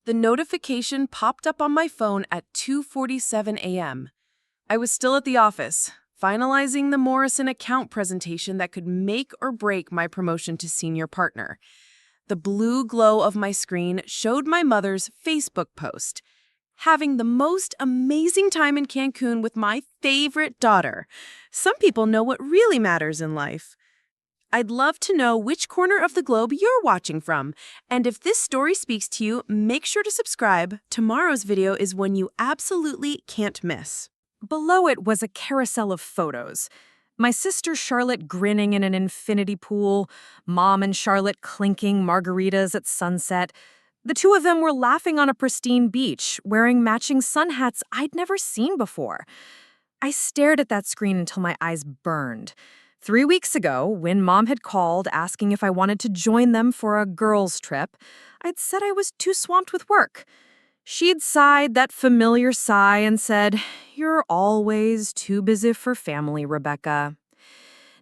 The notification popped up on my phone at 2:47 a.m. I was still at the office, finalizing the Morrison account presentation that could make or break my promotion to senior partner. The blue glow of my screen showed my mother's Facebook post. Having the most amazing time in Cancun with my favorite daughter. Some people know what really matters in life. I'd love to know which corner of the globe you're watching from. And if this story speaks to you, make sure to subscribe. Tomorrow's video is one you absolutely can't miss. Below it was a carousel of photos. My sister Charlotte grinning in an infinity pool, Mom and Charlotte clinking margaritas at sunset. The two of them were laughing on a pristine beach, wearing matching sun hats I'd never seen before. I stared at that screen until my eyes burned. 3 weeks ago, when Mom had called asking if I wanted to join them for a girls' trip, I'd said I was too swamped with work. She'd sighed that familiar sigh and said, "You're always too busy for family, Rebecca."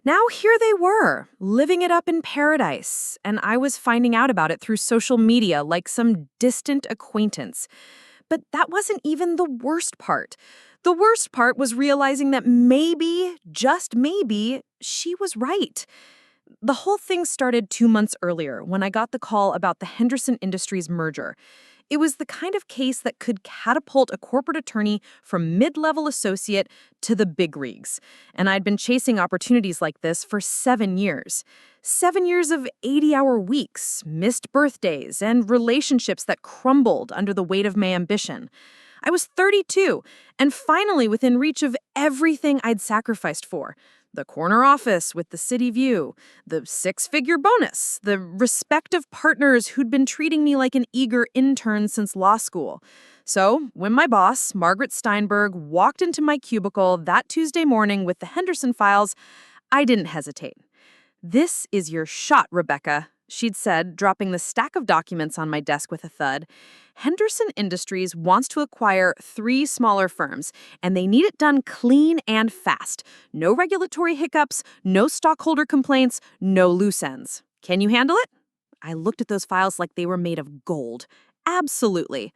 Now here they were, living it up in paradise, and I was finding out about it through social media like some distant acquaintance. But that wasn't even the worst part. The worst part was realizing that maybe, just maybe, she was right. The whole thing started 2 months earlier when I got the call about the Henderson Industries merger. It was the kind of case that could catapult a corporate attorney from mid-level associate to the big leagues. And I'd been chasing opportunities like this for 7 years. 7 years of 80-hour weeks, missed birthdays, and relationships that crumbled under the weight of my ambition. I was 32, and finally within reach of everything I'd sacrificed for. The corner office with the city view, the 6-figure bonus, the respective partners who'd been treating me like an eager intern since law school. So, when my boss, Margaret Steinberg, walked into my cubicle that Tuesday morning with the Henderson files, I didn't hesitate. "This is your shot, Rebecca," she'd said, dropping the stack of documents on my desk with a thud. "Henderson Industries wants to acquire 3 smaller firms, and they need it done clean and fast. No regulatory hiccups, no stockholder complaints, no loose ends. Can you handle it?" I looked at those files like they were made of gold. Absolutely.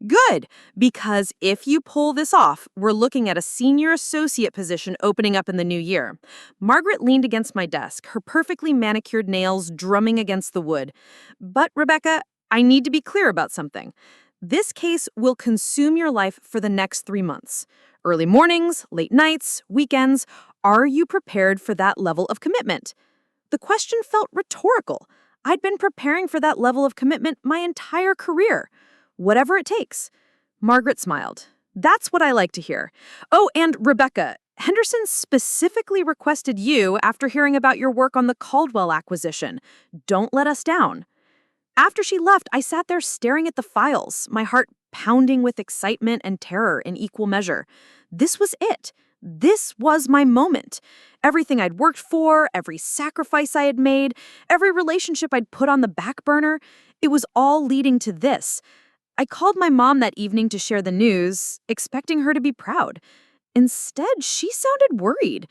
Good, because if you pull this off, we're looking at a senior associate position opening up in the new year. Margaret leaned against my desk, her perfectly manicured nails drumming against the wood. "But, Rebecca, I need to be clear about something. This case will consume your life for the next 3 months. Early mornings, late nights, weekends. Are you prepared for that level of commitment?" The question felt rhetorical. I'd been preparing for that level of commitment my entire career. "Whatever it takes." Margaret smiled. "That's what I like to hear. Oh, and Rebecca, Henderson specifically requested you after hearing about your work on the Caldwell acquisition. Don't let us down." After she left, I sat there staring at the files, my heart pounding with excitement and terror in equal measure. This was it. This was my moment. Everything I'd worked for, every sacrifice I had made, every relationship I'd put on the back burner, it was all leading to this. I called my mom that evening to share the news, expecting her to be proud. Instead, she sounded worried.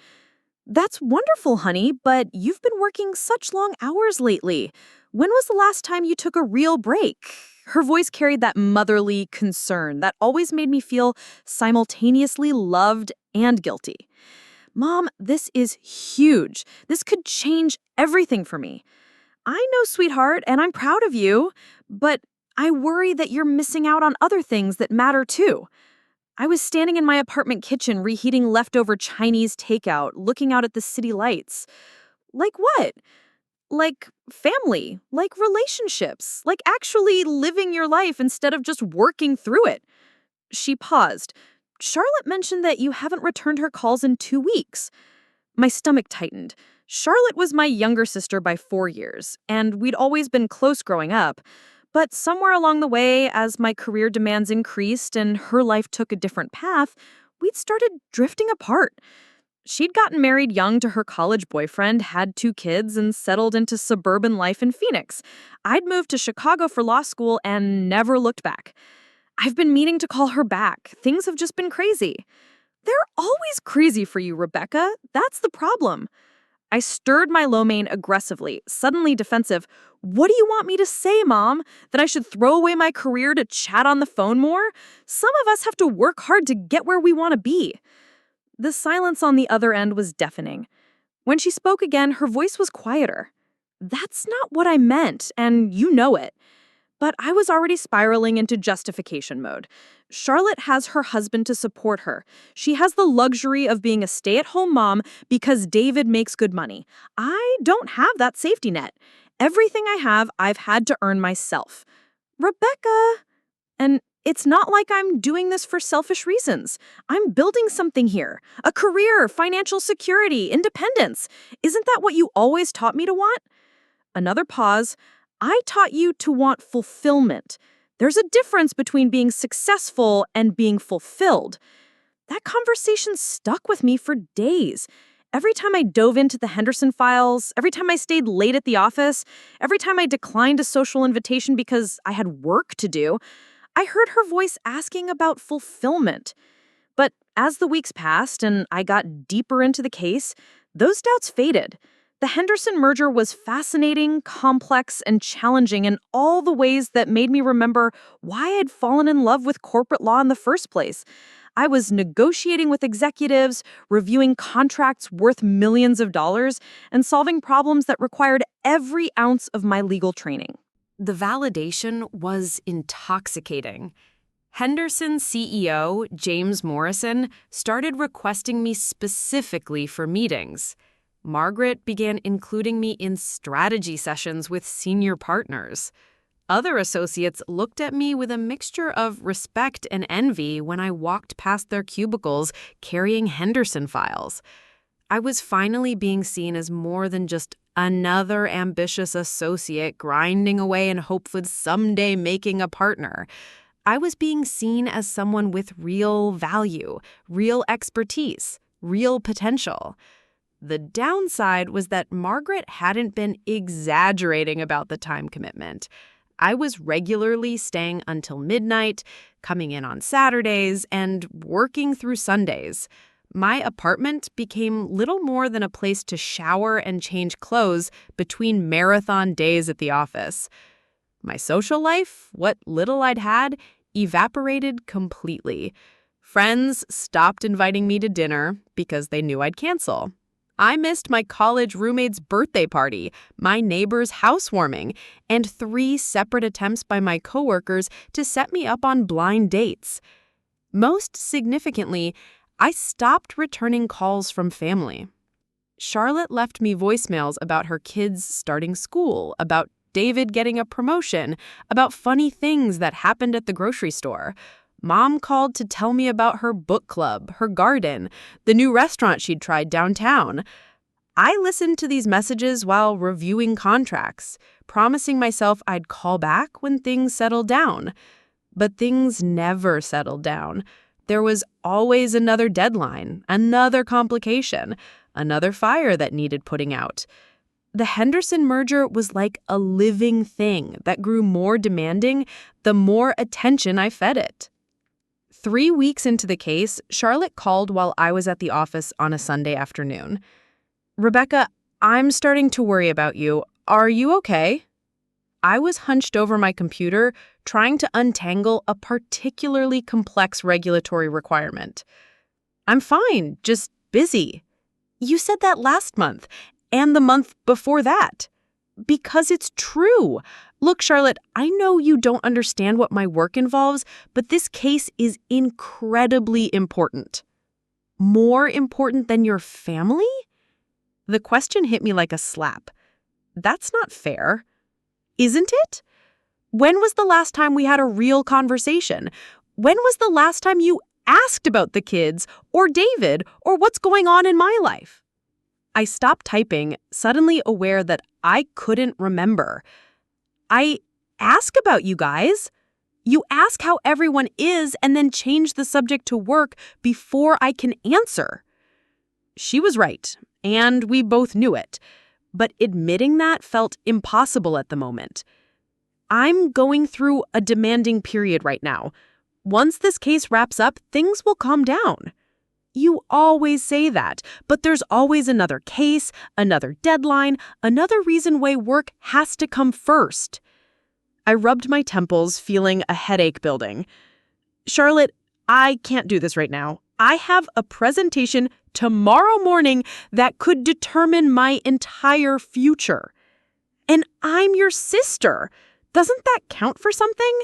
"That's wonderful, honey, but you've been working such long hours lately. When was the last time you took a real break?" Her voice carried that motherly concern that always made me feel simultaneously loved and guilty. "Mom, this is huge. This could change everything for me. I know, sweetheart, and I'm proud of you, but I worry that you're missing out on other things that matter too." I was standing in my apartment kitchen reheating leftover Chinese takeout, looking out at the city lights. Like what? Like family, like relationships, like actually living your life instead of just working through it. She paused. "Charlotte mentioned that you haven't returned her calls in 2 weeks. My stomach tightened. Charlotte was my younger sister by 4 years, and we'd always been close growing up. But somewhere along the way, as my career demands increased and her life took a different path, we'd started drifting apart. She'd gotten married young to her college boyfriend, had 2 kids, and settled into suburban life in Phoenix. I'd moved to Chicago for law school and never looked back. I've been meaning to call her back. Things have just been crazy." "They're always crazy for you, Rebecca. That's the problem." I stirred my lo mein aggressively, suddenly defensive. What do you want me to say, Mom? That I should throw away my career to chat on the phone more? Some of us have to work hard to get where we want to be. The silence on the other end was deafening. When she spoke again, her voice was quieter. That's not what I meant, and you know it. But I was already spiraling into justification mode. Charlotte has her husband to support her. She has the luxury of being a stay-at-home mom because David makes good money. I don't have that safety net. Everything I have, I've had to earn myself. Rebecca! And it's not like I'm doing this for selfish reasons. I'm building something here. A career, financial security, independence. Isn't that what you always taught me to want? Another pause. I taught you to want fulfillment. There's a difference between being successful and being fulfilled. That conversation stuck with me for days. Every time I dove into the Henderson files, every time I stayed late at the office, every time I declined a social invitation because I had work to do, I heard her voice asking about fulfillment. But as the weeks passed and I got deeper into the case, those doubts faded. The Henderson merger was fascinating, complex, and challenging in all the ways that made me remember why I'd fallen in love with corporate law in the first place. I was negotiating with executives, reviewing contracts worth millions of dollars, and solving problems that required every ounce of my legal training. The validation was intoxicating. Henderson CEO James Morrison started requesting me specifically for meetings. Margaret began including me in strategy sessions with senior partners. Other associates looked at me with a mixture of respect and envy when I walked past their cubicles carrying Henderson files. I was finally being seen as more than just another ambitious associate grinding away in hope of someday making a partner. I was being seen as someone with real value, real expertise, real potential. The downside was that Margaret hadn't been exaggerating about the time commitment. I was regularly staying until midnight, coming in on Saturdays, and working through Sundays. My apartment became little more than a place to shower and change clothes between marathon days at the office. My social life, what little I'd had, evaporated completely. Friends stopped inviting me to dinner because they knew I'd cancel. I missed my college roommate's birthday party, my neighbor's housewarming, and 3 separate attempts by my coworkers to set me up on blind dates. Most significantly, I stopped returning calls from family. Charlotte left me voicemails about her kids starting school, about David getting a promotion, about funny things that happened at the grocery store. Mom called to tell me about her book club, her garden, the new restaurant she'd tried downtown. I listened to these messages while reviewing contracts, promising myself I'd call back when things settled down. But things never settled down. There was always another deadline, another complication, another fire that needed putting out. The Henderson merger was like a living thing that grew more demanding the more attention I fed it. 3 weeks into the case, Charlotte called while I was at the office on a Sunday afternoon. "Rebecca, I'm starting to worry about you. Are you okay?" I was hunched over my computer, trying to untangle a particularly complex regulatory requirement. "I'm fine, just busy." "You said that last month, and the month before that." "Because it's true. Look, Charlotte, I know you don't understand what my work involves, but this case is incredibly important." "More important than your family?" The question hit me like a slap. That's not fair. Isn't it? When was the last time we had a real conversation? When was the last time you asked about the kids, or David, or what's going on in my life? I stopped typing, suddenly aware that I couldn't remember. I ask about you guys. You ask how everyone is and then change the subject to work before I can answer. She was right, and we both knew it. But admitting that felt impossible at the moment. I'm going through a demanding period right now. Once this case wraps up, things will calm down. You always say that, but there's always another case, another deadline, another reason why work has to come first. I rubbed my temples, feeling a headache building. Charlotte, I can't do this right now. I have a presentation tomorrow morning that could determine my entire future. And I'm your sister. Doesn't that count for something?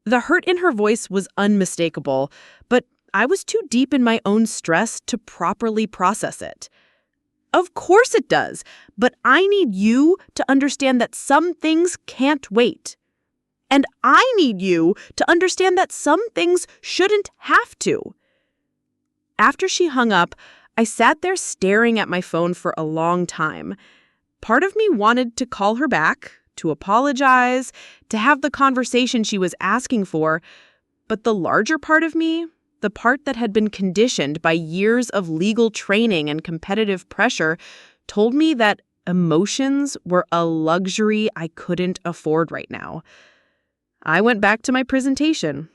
The hurt in her voice was unmistakable, but I was too deep in my own stress to properly process it. Of course it does, but I need you to understand that some things can't wait. And I need you to understand that some things shouldn't have to. After she hung up, I sat there staring at my phone for a long time. Part of me wanted to call her back, to apologize, to have the conversation she was asking for, but the larger part of me, the part that had been conditioned by years of legal training and competitive pressure, told me that emotions were a luxury I couldn't afford right now. I went back to my presentation.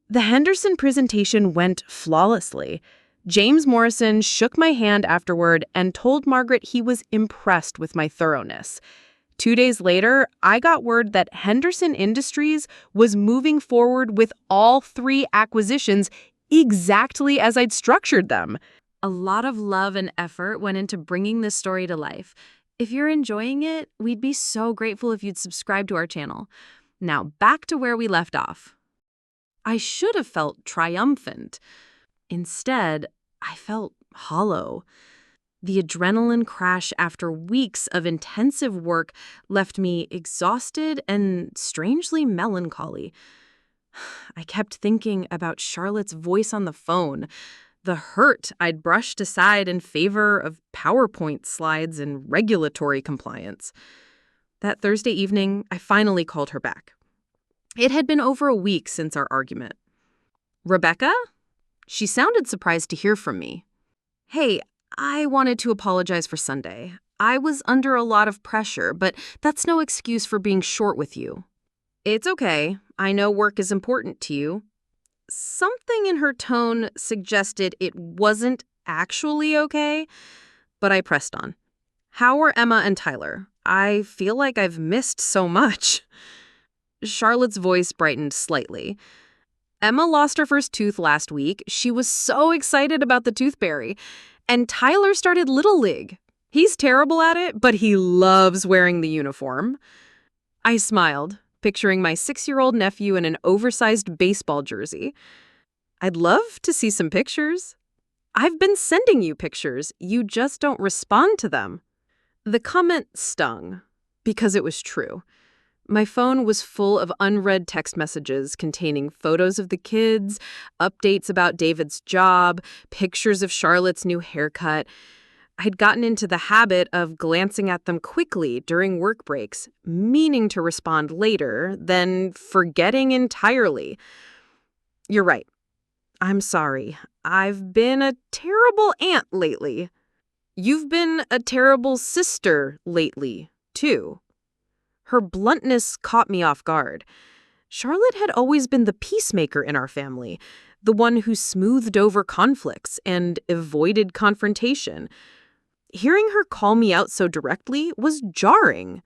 The Henderson presentation went flawlessly. James Morrison shook my hand afterward and told Margaret he was impressed with my thoroughness. 2 days later, I got word that Henderson Industries was moving forward with all 3 acquisitions exactly as I'd structured them. A lot of love and effort went into bringing this story to life. If you're enjoying it, we'd be so grateful if you'd subscribe to our channel. Now, back to where we left off. I should have felt triumphant. Instead, I felt hollow. The adrenaline crash after weeks of intensive work left me exhausted and strangely melancholy. I kept thinking about Charlotte's voice on the phone, the hurt I'd brushed aside in favor of PowerPoint slides and regulatory compliance. That Thursday evening, I finally called her back. It had been over a week since our argument. "Rebecca?" She sounded surprised to hear from me. "Hey, I wanted to apologize for Sunday. I was under a lot of pressure, but that's no excuse for being short with you." "It's okay. I know work is important to you." Something in her tone suggested it wasn't actually okay, but I pressed on. "How are Emma and Tyler? I feel like I've missed so much." Charlotte's voice brightened slightly. "Emma lost her first tooth last week. She was so excited about the toothberry. And Tyler started Little League. He's terrible at it, but he loves wearing the uniform." I smiled, picturing my 6-year-old nephew in an oversized baseball jersey. "I'd love to see some pictures." "I've been sending you pictures. You just don't respond to them." The comment stung, because it was true. My phone was full of unread text messages containing photos of the kids, updates about David's job, pictures of Charlotte's new haircut. I'd gotten into the habit of glancing at them quickly during work breaks, meaning to respond later, then forgetting entirely. "You're right. I'm sorry. I've been a terrible aunt lately." "You've been a terrible sister lately, too." Her bluntness caught me off guard. Charlotte had always been the peacemaker in our family, the one who smoothed over conflicts and avoided confrontation. Hearing her call me out so directly was jarring.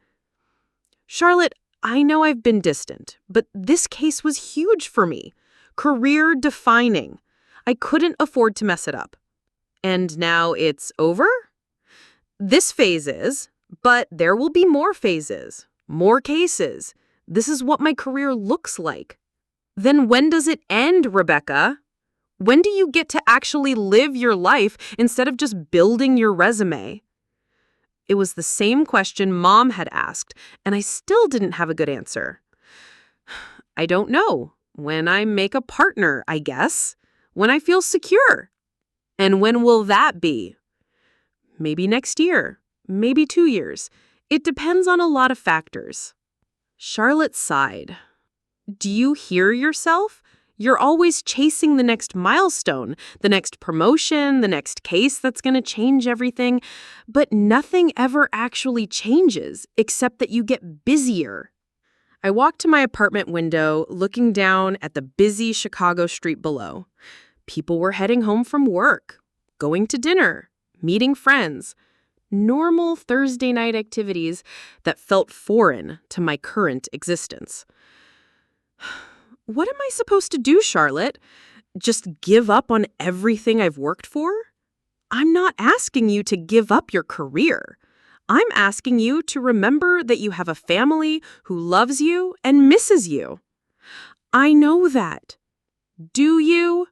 "Charlotte, I know I've been distant, but this case was huge for me. Career-defining. I couldn't afford to mess it up. And now it's over? This phase is, but there will be more phases. More cases. This is what my career looks like." "Then when does it end, Rebecca? When do you get to actually live your life instead of just building your resume?" It was the same question Mom had asked, and I still didn't have a good answer. "I don't know. When I make a partner, I guess. When I feel secure." "And when will that be?" "Maybe next year. Maybe 2 years. It depends on a lot of factors." Charlotte sighed. "Do you hear yourself? You're always chasing the next milestone, the next promotion, the next case that's going to change everything. But nothing ever actually changes, except that you get busier." I walked to my apartment window, looking down at the busy Chicago street below. People were heading home from work, going to dinner, meeting friends. Normal Thursday night activities that felt foreign to my current existence. What am I supposed to do, Charlotte? Just give up on everything I've worked for? I'm not asking you to give up your career. I'm asking you to remember that you have a family who loves you and misses you. I know that. Do you?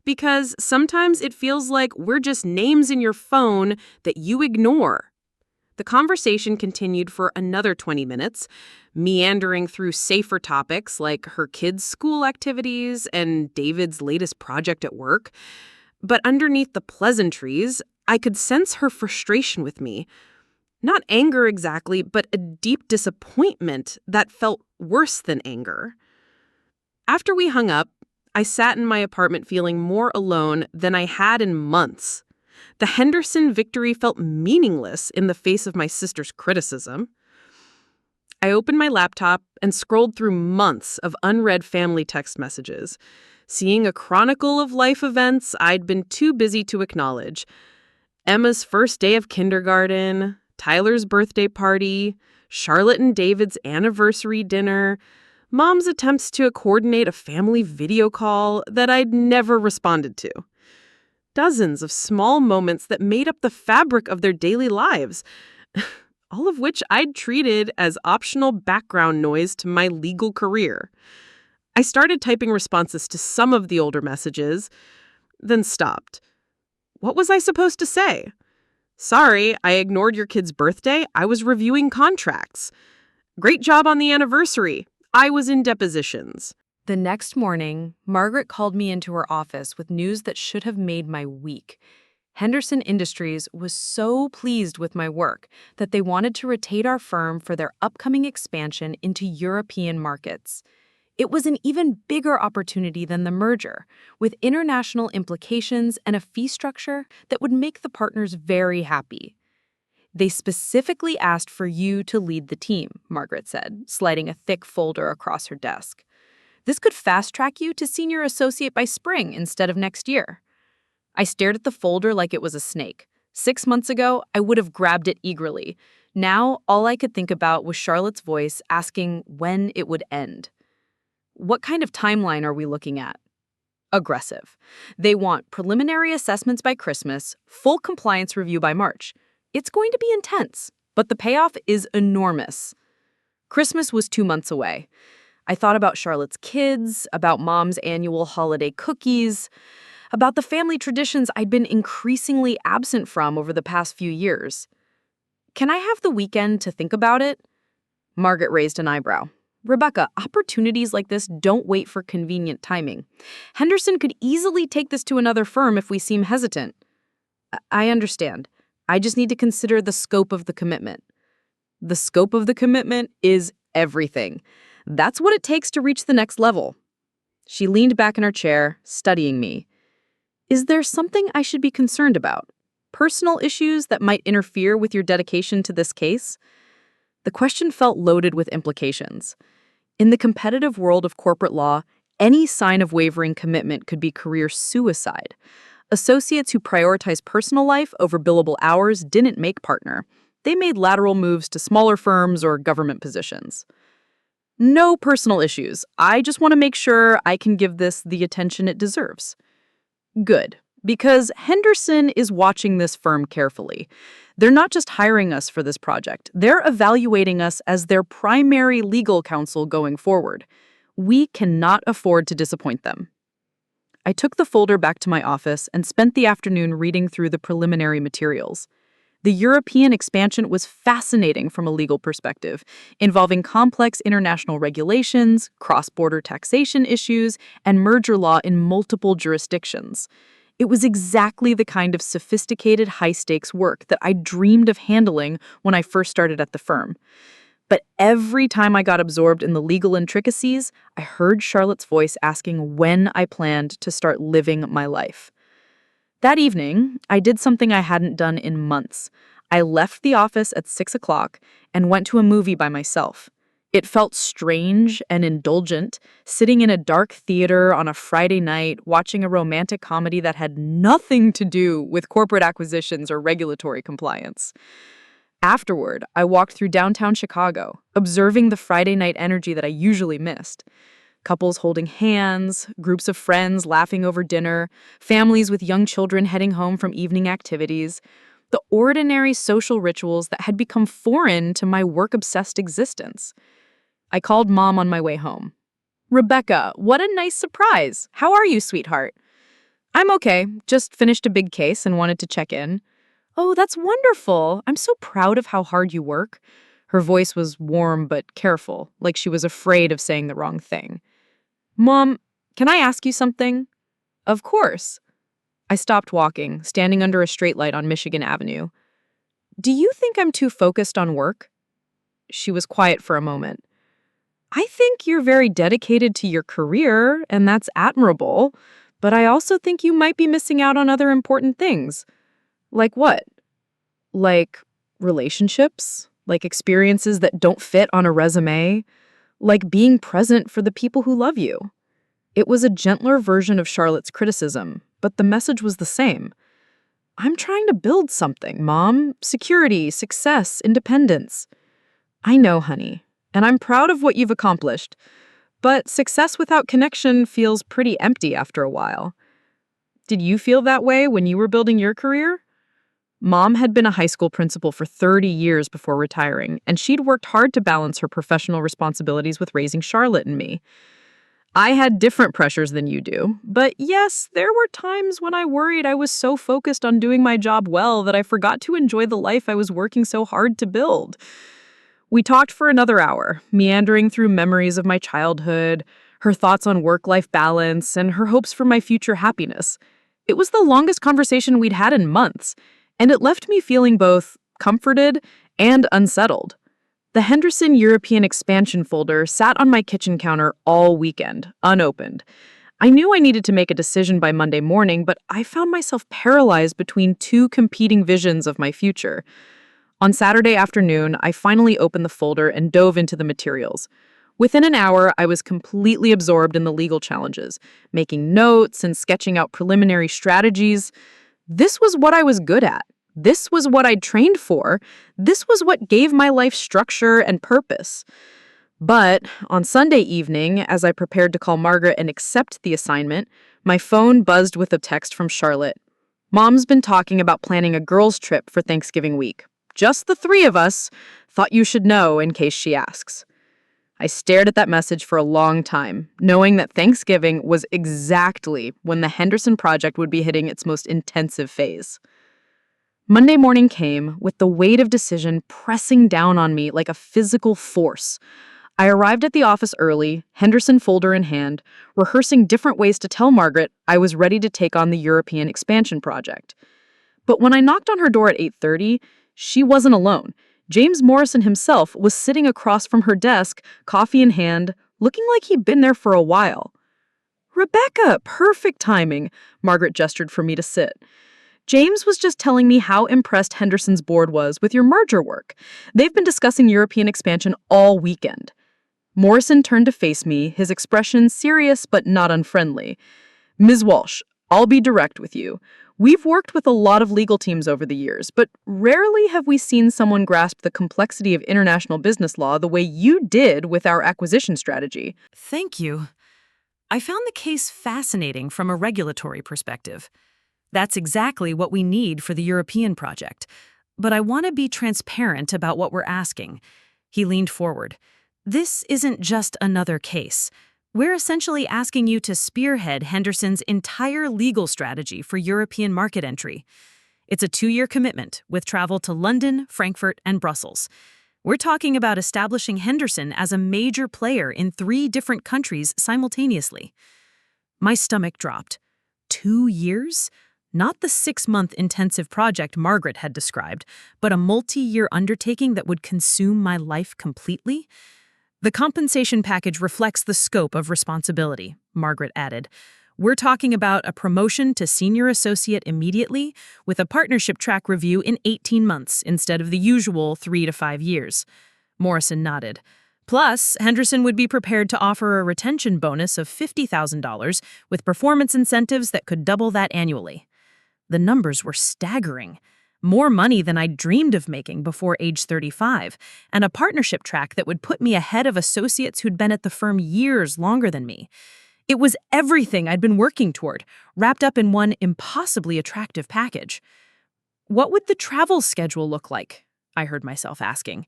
Because sometimes it feels like we're just names in your phone that you ignore. The conversation continued for another 20 minutes, meandering through safer topics like her kids' school activities and David's latest project at work. But underneath the pleasantries, I could sense her frustration with me. Not anger exactly, but a deep disappointment that felt worse than anger. After we hung up, I sat in my apartment feeling more alone than I had in months. The Henderson victory felt meaningless in the face of my sister's criticism. I opened my laptop and scrolled through months of unread family text messages, seeing a chronicle of life events I'd been too busy to acknowledge. Emma's first day of kindergarten, Tyler's birthday party, Charlotte and David's anniversary dinner, Mom's attempts to coordinate a family video call that I'd never responded to. Dozens of small moments that made up the fabric of their daily lives, all of which I'd treated as optional background noise to my legal career. I started typing responses to some of the older messages, then stopped. What was I supposed to say? Sorry, I ignored your kid's birthday. I was reviewing contracts. Great job on the anniversary. I was in depositions. The next morning, Margaret called me into her office with news that should have made my week. Henderson Industries was so pleased with my work that they wanted to rotate our firm for their upcoming expansion into European markets. It was an even bigger opportunity than the merger, with international implications and a fee structure that would make the partners very happy. They specifically asked for you to lead the team, Margaret said, sliding a thick folder across her desk. This could fast-track you to senior associate by spring instead of next year. I stared at the folder like it was a snake. 6 months ago, I would have grabbed it eagerly. Now, all I could think about was Charlotte's voice asking when it would end. What kind of timeline are we looking at? Aggressive. They want preliminary assessments by Christmas, full compliance review by March. It's going to be intense, but the payoff is enormous. Christmas was 2 months away. I thought about Charlotte's kids, about Mom's annual holiday cookies, about the family traditions I'd been increasingly absent from over the past few years. Can I have the weekend to think about it? Margaret raised an eyebrow. Rebecca, opportunities like this don't wait for convenient timing. Henderson could easily take this to another firm if we seem hesitant. I understand. I just need to consider the scope of the commitment. The scope of the commitment is everything. That's what it takes to reach the next level. She leaned back in her chair, studying me. Is there something I should be concerned about? Personal issues that might interfere with your dedication to this case? The question felt loaded with implications. In the competitive world of corporate law, any sign of wavering commitment could be career suicide. Associates who prioritize personal life over billable hours didn't make partner. They made lateral moves to smaller firms or government positions. No personal issues. I just want to make sure I can give this the attention it deserves. Good, because Henderson is watching this firm carefully. They're not just hiring us for this project. They're evaluating us as their primary legal counsel going forward. We cannot afford to disappoint them. I took the folder back to my office and spent the afternoon reading through the preliminary materials. The European expansion was fascinating from a legal perspective, involving complex international regulations, cross-border taxation issues, and merger law in multiple jurisdictions. It was exactly the kind of sophisticated, high-stakes work that I dreamed of handling when I first started at the firm. But every time I got absorbed in the legal intricacies, I heard Charlotte's voice asking when I planned to start living my life. That evening, I did something I hadn't done in months. I left the office at 6 o'clock and went to a movie by myself. It felt strange and indulgent, sitting in a dark theater on a Friday night, watching a romantic comedy that had nothing to do with corporate acquisitions or regulatory compliance. Afterward, I walked through downtown Chicago, observing the Friday night energy that I usually missed. Couples holding hands, groups of friends laughing over dinner, families with young children heading home from evening activities. The ordinary social rituals that had become foreign to my work-obsessed existence. I called Mom on my way home. "Rebecca, what a nice surprise. How are you, sweetheart?" "I'm okay. Just finished a big case and wanted to check in." "Oh, that's wonderful. I'm so proud of how hard you work." Her voice was warm but careful, like she was afraid of saying the wrong thing. "Mom, can I ask you something?" "Of course." I stopped walking, standing under a streetlight on Michigan Avenue. "Do you think I'm too focused on work?" She was quiet for a moment. "I think you're very dedicated to your career, and that's admirable, but I also think you might be missing out on other important things." "Like what?" "Like relationships, like experiences that don't fit on a resume, like being present for the people who love you." It was a gentler version of Charlotte's criticism, but the message was the same. "I'm trying to build something, Mom. Security, success, independence." "I know, honey, and I'm proud of what you've accomplished, but success without connection feels pretty empty after a while." "Did you feel that way when you were building your career?" Mom had been a high school principal for 30 years before retiring, and she'd worked hard to balance her professional responsibilities with raising Charlotte and me. "I had different pressures than you do, but yes, there were times when I worried I was so focused on doing my job well that I forgot to enjoy the life I was working so hard to build." We talked for another hour, meandering through memories of my childhood, her thoughts on work-life balance, and her hopes for my future happiness. It was the longest conversation we'd had in months, and it left me feeling both comforted and unsettled. The Henderson European expansion folder sat on my kitchen counter all weekend, unopened. I knew I needed to make a decision by Monday morning, but I found myself paralyzed between two competing visions of my future. On Saturday afternoon, I finally opened the folder and dove into the materials. Within an hour, I was completely absorbed in the legal challenges, making notes and sketching out preliminary strategies. This was what I was good at. This was what I'd trained for. This was what gave my life structure and purpose. But on Sunday evening, as I prepared to call Margaret and accept the assignment, my phone buzzed with a text from Charlotte. "Mom's been talking about planning a girls' trip for Thanksgiving week. Just the three of us. Thought you should know in case she asks." I stared at that message for a long time, knowing that Thanksgiving was exactly when the Henderson project would be hitting its most intensive phase. Monday morning came with the weight of decision pressing down on me like a physical force. I arrived at the office early, Henderson folder in hand, rehearsing different ways to tell Margaret I was ready to take on the European expansion project. But when I knocked on her door at 8:30, she wasn't alone. James Morrison himself was sitting across from her desk, coffee in hand, looking like he'd been there for a while. "Rebecca, perfect timing," Margaret gestured for me to sit. "James was just telling me how impressed Henderson's board was with your merger work. They've been discussing European expansion all weekend." Morrison turned to face me, his expression serious but not unfriendly. "Ms. Walsh, I'll be direct with you. We've worked with a lot of legal teams over the years, but rarely have we seen someone grasp the complexity of international business law the way you did with our acquisition strategy." Thank you. I found the case fascinating from a regulatory perspective. That's exactly what we need for the European project. But I want to be transparent about what we're asking. He leaned forward. This isn't just another case. We're essentially asking you to spearhead Henderson's entire legal strategy for European market entry. It's a 2-year commitment with travel to London, Frankfurt, and Brussels. We're talking about establishing Henderson as a major player in 3 different countries simultaneously. My stomach dropped. 2 years? Not the 6-month intensive project Margaret had described, but a multi-year undertaking that would consume my life completely? "The compensation package reflects the scope of responsibility," Margaret added. "We're talking about a promotion to senior associate immediately, with a partnership track review in 18 months instead of the usual 3 to 5 years. Morrison nodded. Plus, Henderson would be prepared to offer a retention bonus of $50,000 with performance incentives that could double that annually. The numbers were staggering. More money than I'd dreamed of making before age 35, and a partnership track that would put me ahead of associates who'd been at the firm years longer than me. It was everything I'd been working toward, wrapped up in one impossibly attractive package. What would the travel schedule look like? I heard myself asking.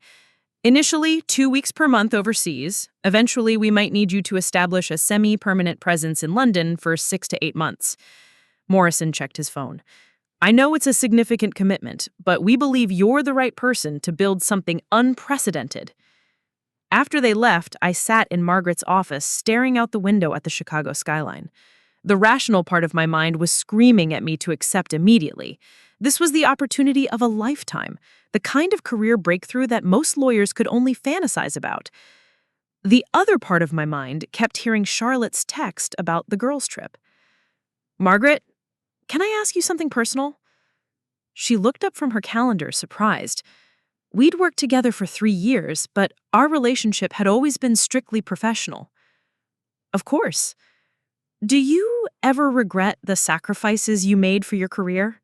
Initially, 2 weeks per month overseas. Eventually, we might need you to establish a semi-permanent presence in London for 6 to 8 months. Morrison checked his phone. I know it's a significant commitment, but we believe you're the right person to build something unprecedented. After they left, I sat in Margaret's office staring out the window at the Chicago skyline. The rational part of my mind was screaming at me to accept immediately. This was the opportunity of a lifetime, the kind of career breakthrough that most lawyers could only fantasize about. The other part of my mind kept hearing Charlotte's text about the girls' trip. "Margaret, can I ask you something personal?" She looked up from her calendar, surprised. We'd worked together for 3 years, but our relationship had always been strictly professional. "Of course. Do you ever regret the sacrifices you made for your career?"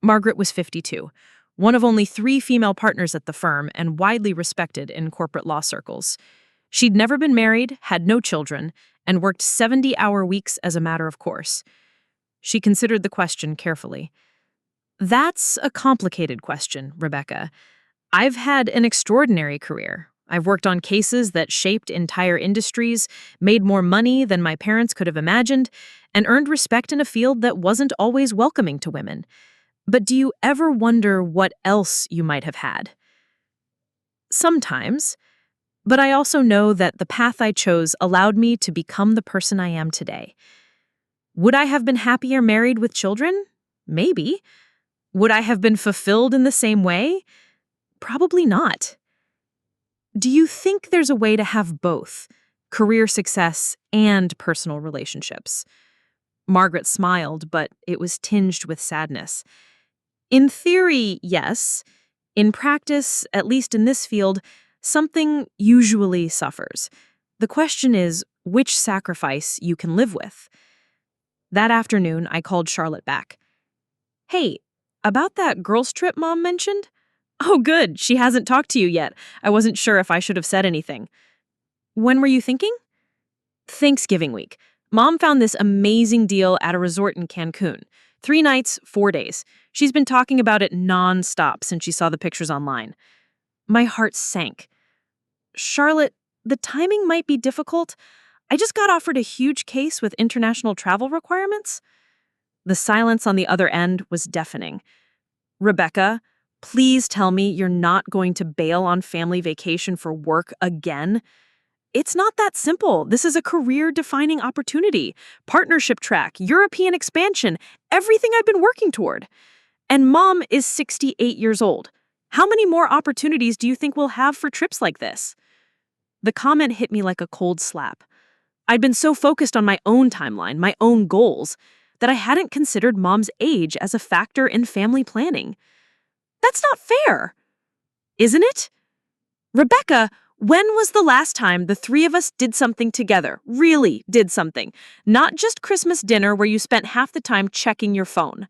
Margaret was 52, one of only 3 female partners at the firm and widely respected in corporate law circles. She'd never been married, had no children, and worked 70-hour weeks as a matter of course. She considered the question carefully. "That's a complicated question, Rebecca. I've had an extraordinary career. I've worked on cases that shaped entire industries, made more money than my parents could have imagined, and earned respect in a field that wasn't always welcoming to women. But do you ever wonder what else you might have had?" "Sometimes. But I also know that the path I chose allowed me to become the person I am today. Would I have been happier married with children? Maybe. Would I have been fulfilled in the same way? Probably not. Do you think there's a way to have both, career success and personal relationships?" Margaret smiled, but it was tinged with sadness. "In theory, yes. In practice, at least in this field, something usually suffers. The question is which sacrifice you can live with." That afternoon, I called Charlotte back. "Hey, about that girls' trip Mom mentioned?" "Oh, good. She hasn't talked to you yet. I wasn't sure if I should have said anything." "When were you thinking?" "Thanksgiving week. Mom found this amazing deal at a resort in Cancun. 3 nights, 4 days. She's been talking about it non-stop since she saw the pictures online." My heart sank. "Charlotte, the timing might be difficult. I just got offered a huge case with international travel requirements." The silence on the other end was deafening. "Rebecca, please tell me you're not going to bail on family vacation for work again. It's not that simple. This is a career-defining opportunity. Partnership track, European expansion, everything I've been working toward. And Mom is 68 years old. How many more opportunities do you think we'll have for trips like this?" The comment hit me like a cold slap. I'd been so focused on my own timeline, my own goals, that I hadn't considered Mom's age as a factor in family planning. That's not fair, isn't it? "Rebecca, when was the last time the 3 of us did something together, really did something? Not just Christmas dinner where you spent half the time checking your phone."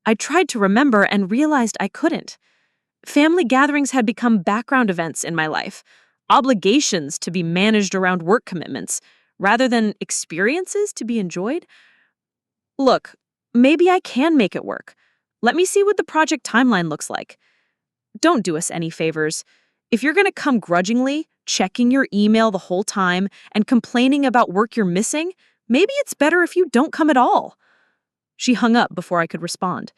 I tried to remember and realized I couldn't. Family gatherings had become background events in my life, obligations to be managed around work commitments, rather than experiences to be enjoyed. "Look, maybe I can make it work. Let me see what the project timeline looks like. Don't do us any favors. If you're going to come grudgingly, checking your email the whole time, and complaining about work you're missing, maybe it's better if you don't come at all." She hung up before I could respond.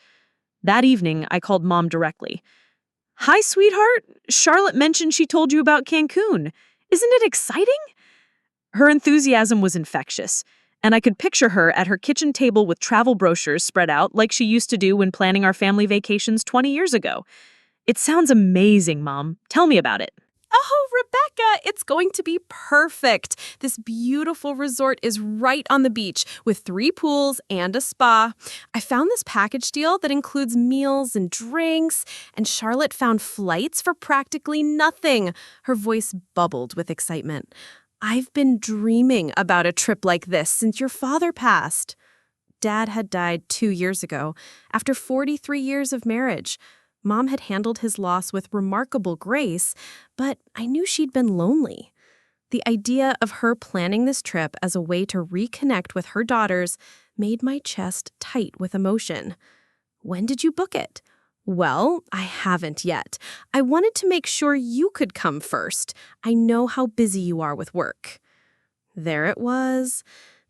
That evening, I called Mom directly. "Hi, sweetheart. Charlotte mentioned she told you about Cancun. Isn't it exciting?" Her enthusiasm was infectious, and I could picture her at her kitchen table with travel brochures spread out like she used to do when planning our family vacations 20 years ago. "It sounds amazing, Mom. Tell me about it." Oh, Rebecca, it's going to be perfect. This beautiful resort is right on the beach with 3 pools and a spa. I found this package deal that includes meals and drinks, and Charlotte found flights for practically nothing. Her voice bubbled with excitement. I've been dreaming about a trip like this since your father passed. Dad had died 2 years ago, after 43 years of marriage. Mom had handled his loss with remarkable grace, but I knew she'd been lonely. The idea of her planning this trip as a way to reconnect with her daughters made my chest tight with emotion. When did you book it? Well, I haven't yet. I wanted to make sure you could come first. I know how busy you are with work. There it was.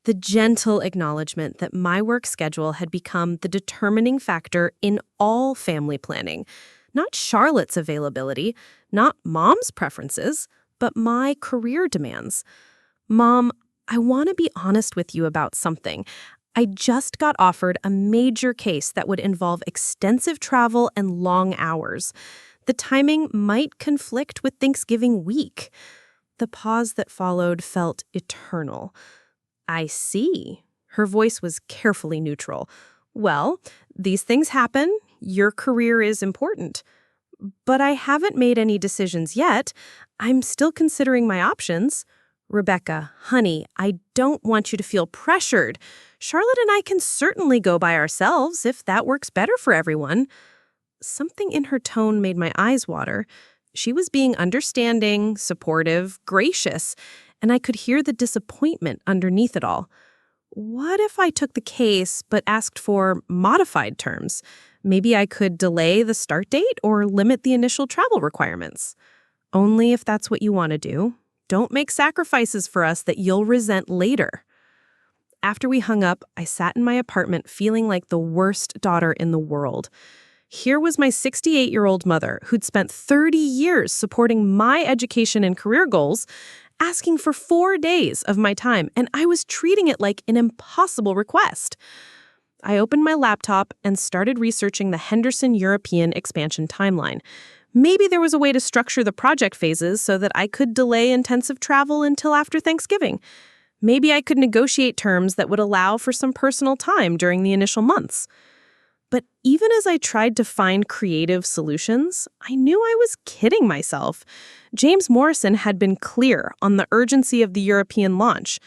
The gentle acknowledgement that my work schedule had become the determining factor in all family planning. Not Charlotte's availability, not Mom's preferences, but my career demands. Mom, I want to be honest with you about something. I just got offered a major case that would involve extensive travel and long hours. The timing might conflict with Thanksgiving week. The pause that followed felt eternal. I see. Her voice was carefully neutral. Well, these things happen. Your career is important. But I haven't made any decisions yet. I'm still considering my options. Rebecca, honey, I don't want you to feel pressured. Charlotte and I can certainly go by ourselves if that works better for everyone. Something in her tone made my eyes water. She was being understanding, supportive, gracious, and I could hear the disappointment underneath it all. What if I took the case but asked for modified terms? Maybe I could delay the start date or limit the initial travel requirements. Only if that's what you want to do. Don't make sacrifices for us that you'll resent later. After we hung up, I sat in my apartment feeling like the worst daughter in the world. Here was my 68-year-old mother who'd spent 30 years supporting my education and career goals, asking for 4 days of my time, and I was treating it like an impossible request. I opened my laptop and started researching the Henderson European expansion timeline. Maybe there was a way to structure the project phases so that I could delay intensive travel until after Thanksgiving. Maybe I could negotiate terms that would allow for some personal time during the initial months. But even as I tried to find creative solutions, I knew I was kidding myself. James Morrison had been clear on the urgency of the European launch.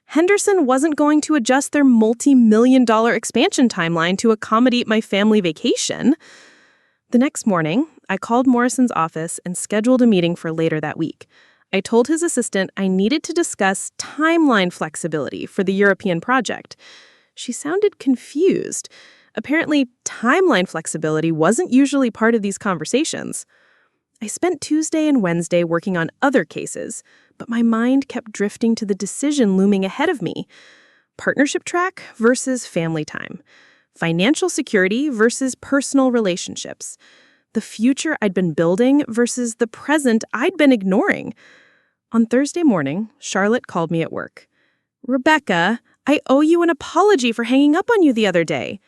Henderson wasn't going to adjust their multi-million-dollar expansion timeline to accommodate my family vacation. The next morning, I called Morrison's office and scheduled a meeting for later that week. I told his assistant I needed to discuss timeline flexibility for the European project. She sounded confused. Apparently, timeline flexibility wasn't usually part of these conversations. I spent Tuesday and Wednesday working on other cases, but my mind kept drifting to the decision looming ahead of me. Partnership track versus family time. Financial security versus personal relationships. The future I'd been building versus the present I'd been ignoring. On Thursday morning, Charlotte called me at work. "Rebecca, I owe you an apology for hanging up on you the other day."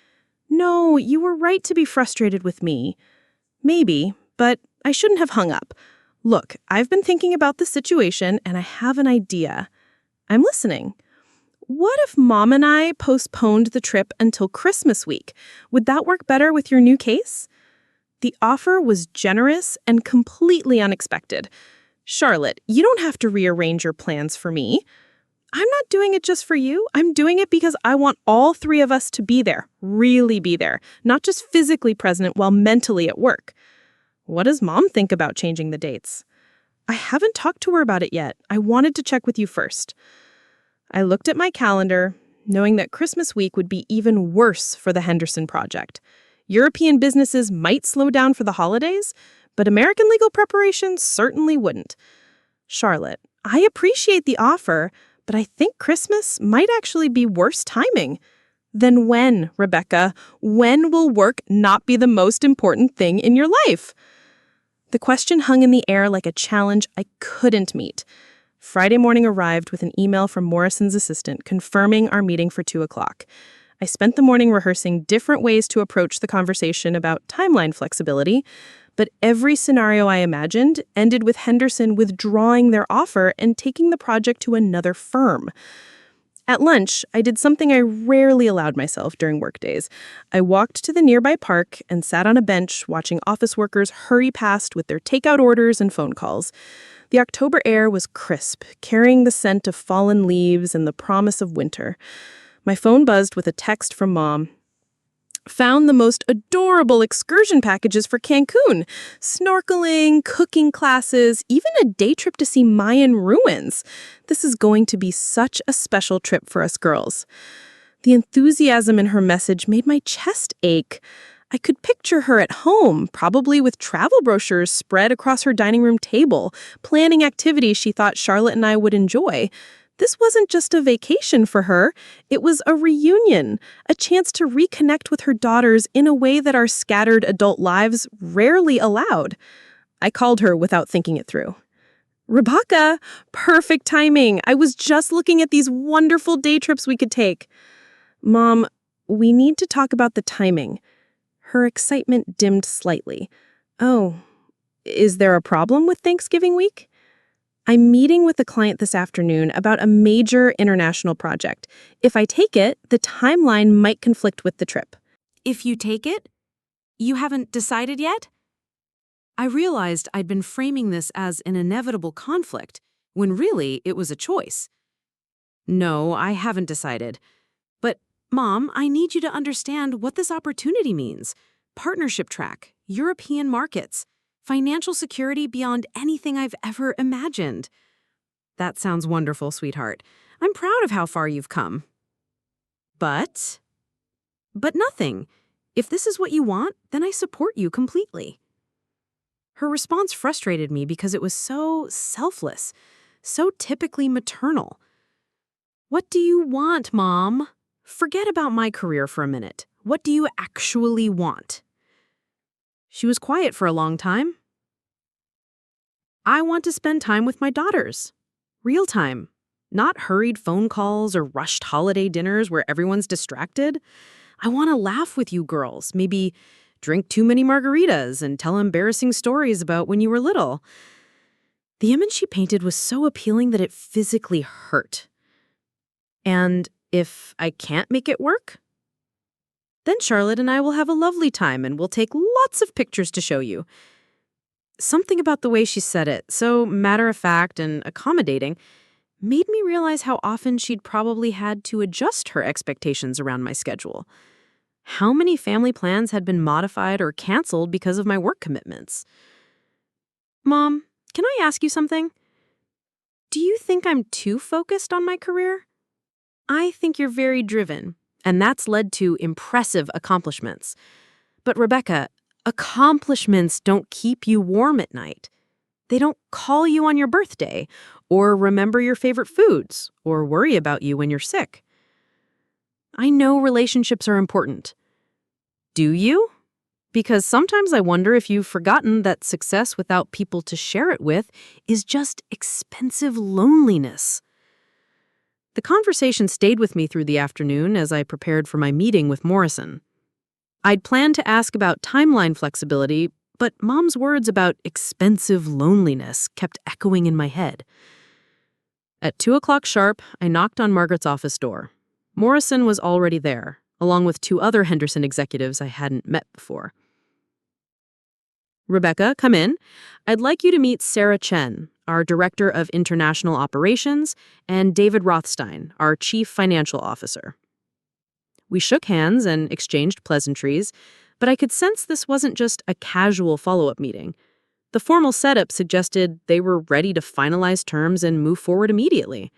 "No, you were right to be frustrated with me." "Maybe, but I shouldn't have hung up. Look, I've been thinking about the situation and I have an idea." "I'm listening." "What if Mom and I postponed the trip until Christmas week? Would that work better with your new case?" The offer was generous and completely unexpected. "Charlotte, you don't have to rearrange your plans for me. I'm not doing it just for you. I'm doing it because I want all 3 of us to be there, really be there, not just physically present while mentally at work." "What does Mom think about changing the dates?" "I haven't talked to her about it yet. I wanted to check with you first." I looked at my calendar, knowing that Christmas week would be even worse for the Henderson project. European businesses might slow down for the holidays, but American legal preparations certainly wouldn't. "Charlotte, I appreciate the offer, but I think Christmas might actually be worse timing." "Then when, Rebecca? When will work not be the most important thing in your life?" The question hung in the air like a challenge I couldn't meet. Friday morning arrived with an email from Morrison's assistant confirming our meeting for 2 o'clock. I spent the morning rehearsing different ways to approach the conversation about timeline flexibility, But every scenario I imagined ended with Henderson withdrawing their offer and taking the project to another firm. At lunch, I did something I rarely allowed myself during workdays. I walked to the nearby park and sat on a bench watching office workers hurry past with their takeout orders and phone calls. The October air was crisp, carrying the scent of fallen leaves and the promise of winter. My phone buzzed with a text from Mom. Found the most adorable excursion packages for Cancun. Snorkeling, cooking classes, even a day trip to see Mayan ruins. This is going to be such a special trip for us girls. The enthusiasm in her message made my chest ache. I could picture her at home, probably with travel brochures spread across her dining room table, planning activities she thought Charlotte and I would enjoy. This wasn't just a vacation for her, it was a reunion, a chance to reconnect with her daughters in a way that our scattered adult lives rarely allowed. I called her without thinking it through. Rebecca, perfect timing. I was just looking at these wonderful day trips we could take. Mom, we need to talk about the timing. Her excitement dimmed slightly. Oh, is there a problem with Thanksgiving week? I'm meeting with a client this afternoon about a major international project. If I take it, the timeline might conflict with the trip. If you take it? You haven't decided yet? I realized I'd been framing this as an inevitable conflict, when really it was a choice. No, I haven't decided. But, Mom, I need you to understand what this opportunity means. Partnership track, European markets, financial security beyond anything I've ever imagined. That sounds wonderful, sweetheart. I'm proud of how far you've come. But nothing. If this is what you want, then I support you completely. Her response frustrated me because it was so selfless, so typically maternal. What do you want, Mom? Forget about my career for a minute. What do you actually want? She was quiet for a long time. I want to spend time with my daughters. Real time. Not hurried phone calls or rushed holiday dinners where everyone's distracted. I want to laugh with you girls, maybe drink too many margaritas and tell embarrassing stories about when you were little. The image she painted was so appealing that it physically hurt. And if I can't make it work, then Charlotte and I will have a lovely time and we'll take lots of pictures to show you. Something about the way she said it, so matter-of-fact and accommodating, made me realize how often she'd probably had to adjust her expectations around my schedule. How many family plans had been modified or canceled because of my work commitments? Mom, can I ask you something? Do you think I'm too focused on my career? I think you're very driven, and that's led to impressive accomplishments. But Rebecca, accomplishments don't keep you warm at night. They don't call you on your birthday, or remember your favorite foods, or worry about you when you're sick. I know relationships are important. Do you? Because sometimes I wonder if you've forgotten that success without people to share it with is just expensive loneliness. The conversation stayed with me through the afternoon as I prepared for my meeting with Morrison. I'd planned to ask about timeline flexibility, but Mom's words about expensive loneliness kept echoing in my head. At 2 o'clock sharp, I knocked on Margaret's office door. Morrison was already there, along with 2 other Henderson executives I hadn't met before. Rebecca, come in. I'd like you to meet Sarah Chen, our Director of International Operations, and David Rothstein, our Chief Financial Officer. We shook hands and exchanged pleasantries, but I could sense this wasn't just a casual follow-up meeting. The formal setup suggested they were ready to finalize terms and move forward immediately.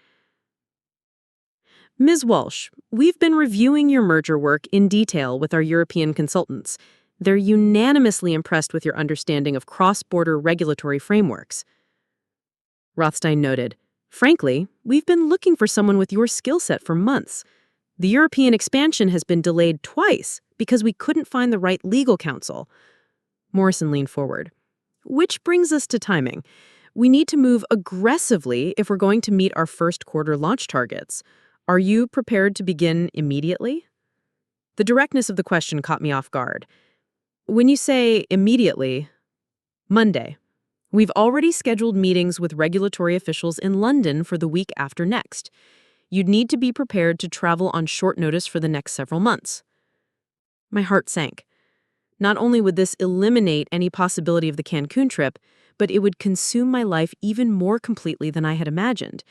Ms. Walsh, we've been reviewing your merger work in detail with our European consultants. They're unanimously impressed with your understanding of cross-border regulatory frameworks. Rothstein noted, frankly, we've been looking for someone with your skill set for months. The European expansion has been delayed twice because we couldn't find the right legal counsel. Morrison leaned forward. Which brings us to timing. We need to move aggressively if we're going to meet our first quarter launch targets. Are you prepared to begin immediately? The directness of the question caught me off guard. When you say immediately, Monday. We've already scheduled meetings with regulatory officials in London for the week after next. You'd need to be prepared to travel on short notice for the next several months. My heart sank. Not only would this eliminate any possibility of the Cancun trip, but it would consume my life even more completely than I had imagined.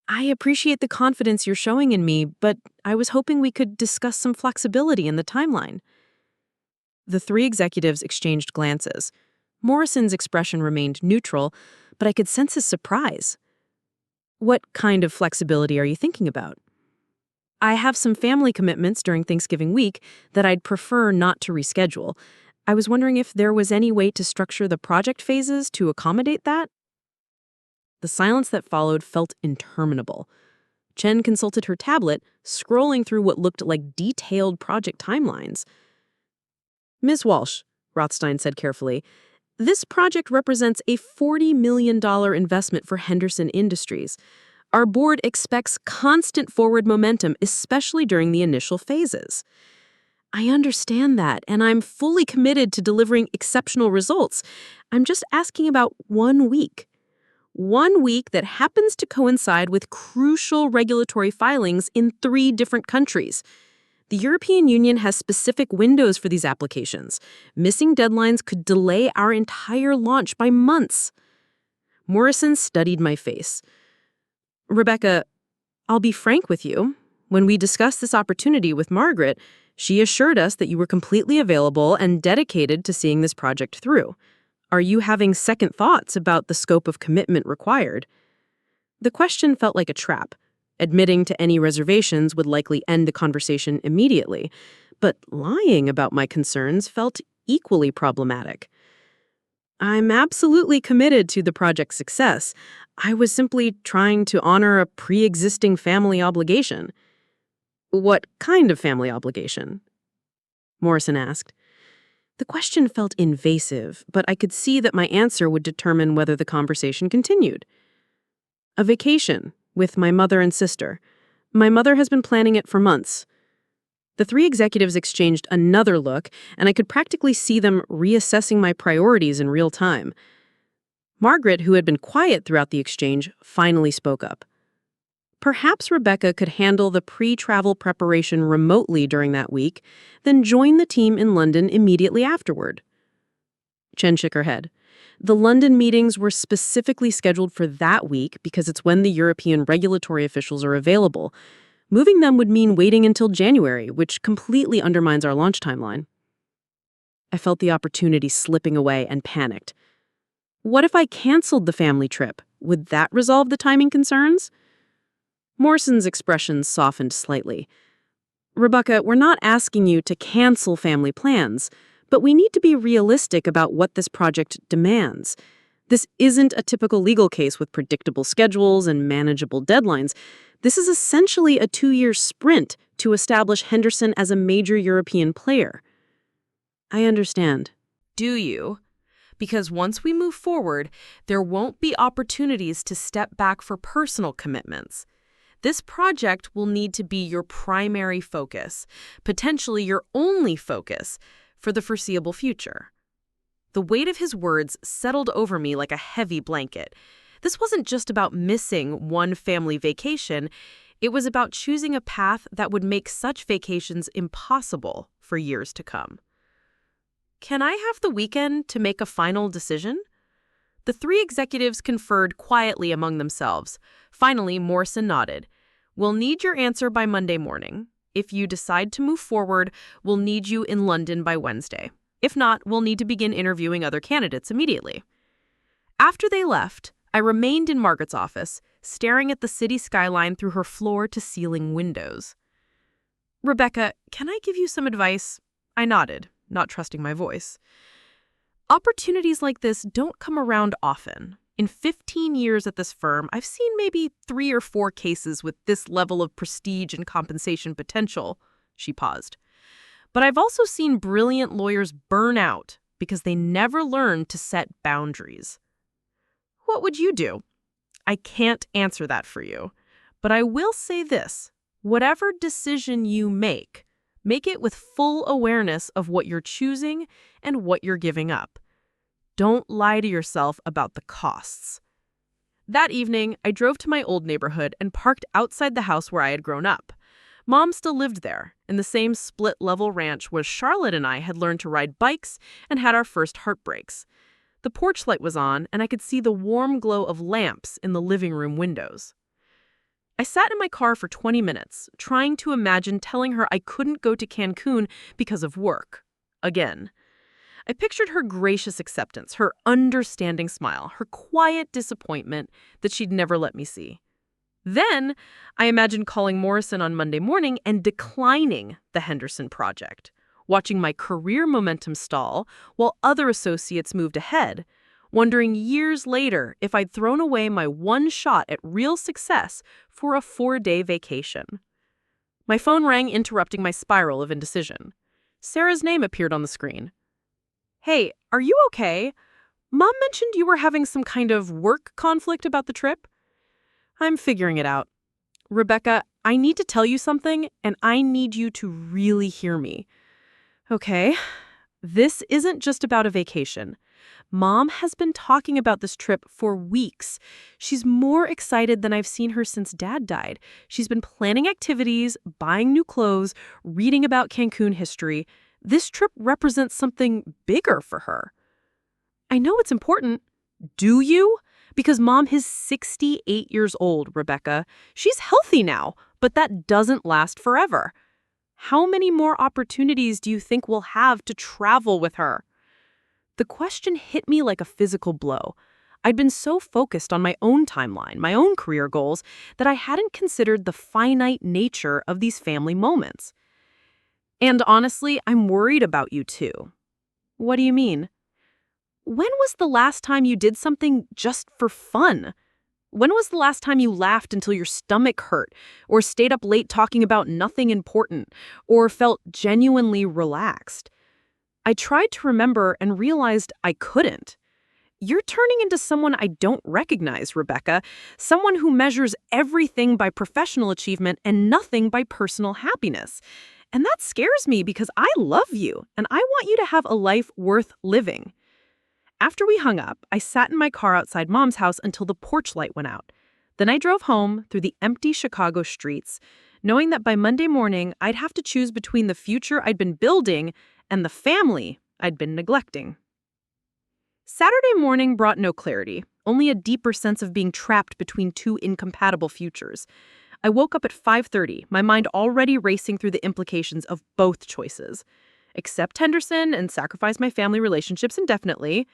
I appreciate the confidence you're showing in me, but I was hoping we could discuss some flexibility in the timeline. The three executives exchanged glances. Morrison's expression remained neutral, but I could sense his surprise. What kind of flexibility are you thinking about? I have some family commitments during Thanksgiving week that I'd prefer not to reschedule. I was wondering if there was any way to structure the project phases to accommodate that? The silence that followed felt interminable. Chen consulted her tablet, scrolling through what looked like detailed project timelines. Ms. Walsh, Rothstein said carefully, this project represents a $40 million investment for Henderson Industries. Our board expects constant forward momentum, especially during the initial phases. I understand that, and I'm fully committed to delivering exceptional results. I'm just asking about 1 week. 1 week that happens to coincide with crucial regulatory filings in 3 different countries. The European Union has specific windows for these applications. Missing deadlines could delay our entire launch by months. Morrison studied my face. Rebecca, I'll be frank with you. When we discussed this opportunity with Margaret, she assured us that you were completely available and dedicated to seeing this project through. Are you having second thoughts about the scope of commitment required? The question felt like a trap. Admitting to any reservations would likely end the conversation immediately, but lying about my concerns felt equally problematic. I'm absolutely committed to the project's success. I was simply trying to honor a pre-existing family obligation. What kind of family obligation? Morrison asked. The question felt invasive, but I could see that my answer would determine whether the conversation continued. A vacation with my mother and sister. My mother has been planning it for months. The 3 executives exchanged another look, and I could practically see them reassessing my priorities in real time. Margaret, who had been quiet throughout the exchange, finally spoke up. Perhaps Rebecca could handle the pre-travel preparation remotely during that week, then join the team in London immediately afterward. Chen shook her head. The London meetings were specifically scheduled for that week because it's when the European regulatory officials are available. Moving them would mean waiting until January, which completely undermines our launch timeline. I felt the opportunity slipping away and panicked. What if I canceled the family trip? Would that resolve the timing concerns? Morrison's expression softened slightly. Rebecca, we're not asking you to cancel family plans, but we need to be realistic about what this project demands. This isn't a typical legal case with predictable schedules and manageable deadlines. This is essentially a 2-year sprint to establish Henderson as a major European player. I understand. Do you? Because once we move forward, there won't be opportunities to step back for personal commitments. This project will need to be your primary focus, potentially your only focus, for the foreseeable future. The weight of his words settled over me like a heavy blanket. This wasn't just about missing one family vacation. It was about choosing a path that would make such vacations impossible for years to come. Can I have the weekend to make a final decision? The 3 executives conferred quietly among themselves. Finally, Morrison nodded. We'll need your answer by Monday morning. If you decide to move forward, we'll need you in London by Wednesday. If not, we'll need to begin interviewing other candidates immediately. After they left, I remained in Margaret's office, staring at the city skyline through her floor-to-ceiling windows. Rebecca, can I give you some advice? I nodded, not trusting my voice. Opportunities like this don't come around often. In 15 years at this firm, I've seen maybe 3 or 4 cases with this level of prestige and compensation potential. She paused. But I've also seen brilliant lawyers burn out because they never learned to set boundaries. What would you do? I can't answer that for you. But I will say this. Whatever decision you make it with full awareness of what you're choosing and what you're giving up. Don't lie to yourself about the costs. That evening, I drove to my old neighborhood and parked outside the house where I had grown up. Mom still lived there, in the same split-level ranch where Charlotte and I had learned to ride bikes and had our first heartbreaks. The porch light was on, and I could see the warm glow of lamps in the living room windows. I sat in my car for 20 minutes, trying to imagine telling her I couldn't go to Cancun because of work. Again. I pictured her gracious acceptance, her understanding smile, her quiet disappointment that she'd never let me see. Then, I imagined calling Morrison on Monday morning and declining the Henderson project, watching my career momentum stall while other associates moved ahead, wondering years later if I'd thrown away my one shot at real success for a 4-day vacation. My phone rang, interrupting my spiral of indecision. Sarah's name appeared on the screen. "Hey, are you okay? Mom mentioned you were having some kind of work conflict about the trip." "I'm figuring it out. Rebecca, I need to tell you something, and I need you to really hear me." "Okay. This isn't just about a vacation. Mom has been talking about this trip for weeks. She's more excited than I've seen her since Dad died. She's been planning activities, buying new clothes, reading about Cancun history. This trip represents something bigger for her." "I know it's important." "Do you? Because Mom is 68 years old, Rebecca. She's healthy now, but that doesn't last forever. How many more opportunities do you think we'll have to travel with her?" The question hit me like a physical blow. I'd been so focused on my own timeline, my own career goals, that I hadn't considered the finite nature of these family moments. "And honestly, I'm worried about you too." "What do you mean?" "When was the last time you did something just for fun? When was the last time you laughed until your stomach hurt, or stayed up late talking about nothing important, or felt genuinely relaxed?" I tried to remember and realized I couldn't. You're turning into someone I don't recognize, Rebecca, someone who measures everything by professional achievement and nothing by personal happiness. And that scares me because I love you, and I want you to have a life worth living. After we hung up, I sat in my car outside Mom's house until the porch light went out. Then I drove home through the empty Chicago streets, knowing that by Monday morning I'd have to choose between the future I'd been building and the family I'd been neglecting. Saturday morning brought no clarity, only a deeper sense of being trapped between two incompatible futures. I woke up at 5:30, my mind already racing through the implications of both choices. Accept Henderson and sacrifice my family relationships indefinitely,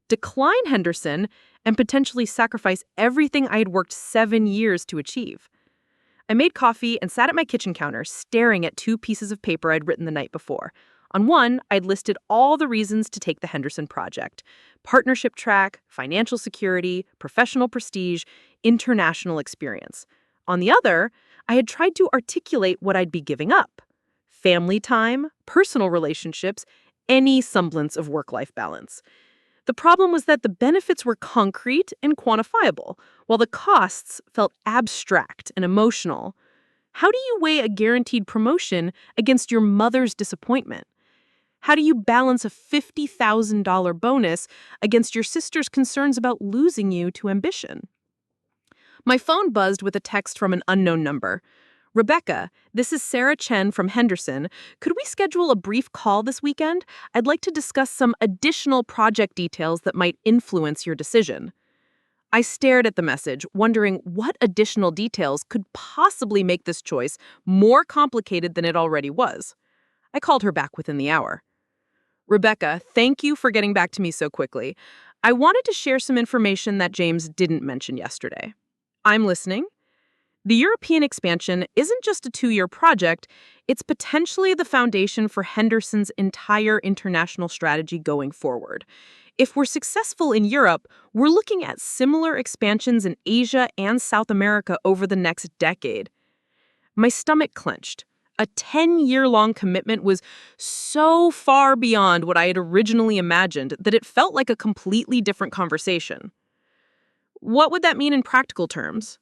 decline Henderson and potentially sacrifice everything I had worked 7 years to achieve. I made coffee and sat at my kitchen counter, staring at 2 pieces of paper I'd written the night before. On one, I'd listed all the reasons to take the Henderson project: partnership track, financial security, professional prestige, international experience. On the other, I had tried to articulate what I'd be giving up: family time, personal relationships, any semblance of work-life balance. The problem was that the benefits were concrete and quantifiable, while the costs felt abstract and emotional. How do you weigh a guaranteed promotion against your mother's disappointment? How do you balance a $50,000 bonus against your sister's concerns about losing you to ambition? My phone buzzed with a text from an unknown number. "Rebecca, this is Sarah Chen from Henderson. Could we schedule a brief call this weekend? I'd like to discuss some additional project details that might influence your decision." I stared at the message, wondering what additional details could possibly make this choice more complicated than it already was. I called her back within the hour. "Rebecca, thank you for getting back to me so quickly. I wanted to share some information that James didn't mention yesterday." "I'm listening." "The European expansion isn't just a 2-year project, it's potentially the foundation for Henderson's entire international strategy going forward. If we're successful in Europe, we're looking at similar expansions in Asia and South America over the next decade." My stomach clenched. A 10-year-long commitment was so far beyond what I had originally imagined that it felt like a completely different conversation. "What would that mean in practical terms?"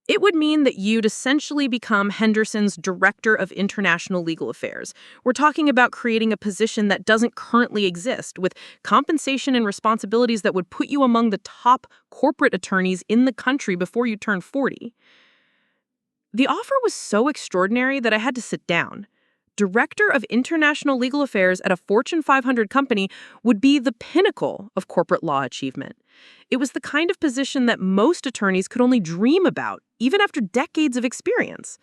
It would mean that you'd essentially become Henderson's Director of International Legal Affairs. We're talking about creating a position that doesn't currently exist, with compensation and responsibilities that would put you among the top corporate attorneys in the country before you turn 40. The offer was so extraordinary that I had to sit down. Director of International Legal Affairs at a Fortune 500 company would be the pinnacle of corporate law achievement. It was the kind of position that most attorneys could only dream about, even after decades of experience.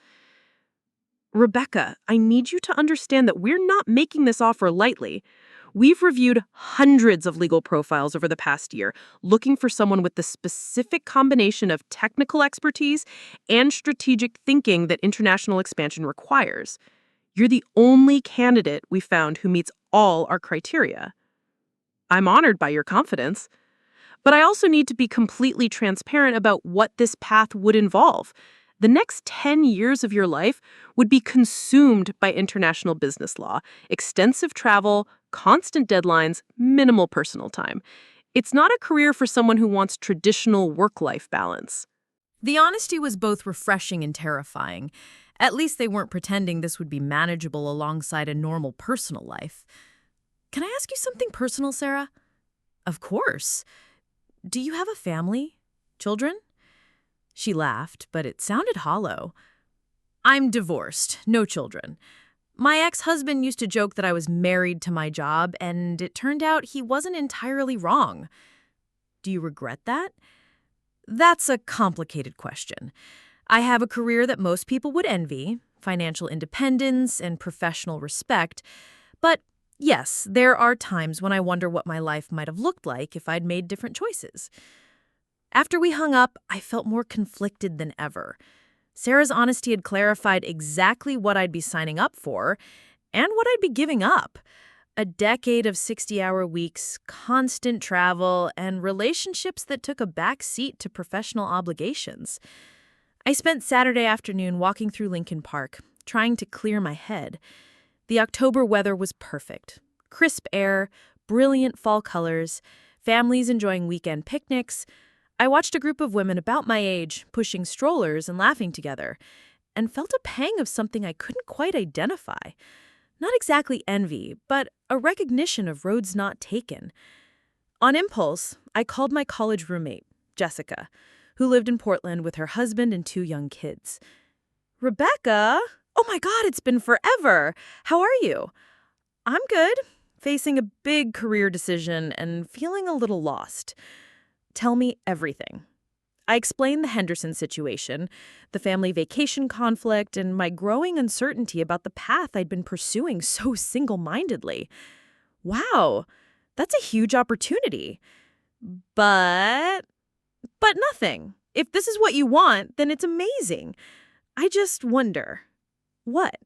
Rebecca, I need you to understand that we're not making this offer lightly. We've reviewed hundreds of legal profiles over the past year, looking for someone with the specific combination of technical expertise and strategic thinking that international expansion requires. You're the only candidate we found who meets all our criteria. I'm honored by your confidence, but I also need to be completely transparent about what this path would involve. The next 10 years of your life would be consumed by international business law, extensive travel, constant deadlines, minimal personal time. It's not a career for someone who wants traditional work-life balance. The honesty was both refreshing and terrifying. At least they weren't pretending this would be manageable alongside a normal personal life. Can I ask you something personal, Sarah? Of course. Do you have a family? Children? She laughed, but it sounded hollow. I'm divorced, no children. My ex-husband used to joke that I was married to my job, and it turned out he wasn't entirely wrong. Do you regret that? That's a complicated question. I have a career that most people would envy, financial independence and professional respect. But yes, there are times when I wonder what my life might have looked like if I'd made different choices. After we hung up, I felt more conflicted than ever. Sarah's honesty had clarified exactly what I'd be signing up for and what I'd be giving up. A decade of 60-hour weeks, constant travel, and relationships that took a back seat to professional obligations. I spent Saturday afternoon walking through Lincoln Park, trying to clear my head. The October weather was perfect. Crisp air, brilliant fall colors, families enjoying weekend picnics. I watched a group of women about my age pushing strollers and laughing together, and felt a pang of something I couldn't quite identify. Not exactly envy, but a recognition of roads not taken. On impulse, I called my college roommate, Jessica, who lived in Portland with her husband and 2 young kids. Rebecca? Oh my God, it's been forever. How are you? I'm good, facing a big career decision and feeling a little lost. Tell me everything. I explained the Henderson situation, the family vacation conflict, and my growing uncertainty about the path I'd been pursuing so single-mindedly. Wow, that's a huge opportunity. But nothing. If this is what you want, then it's amazing. I just wonder. What?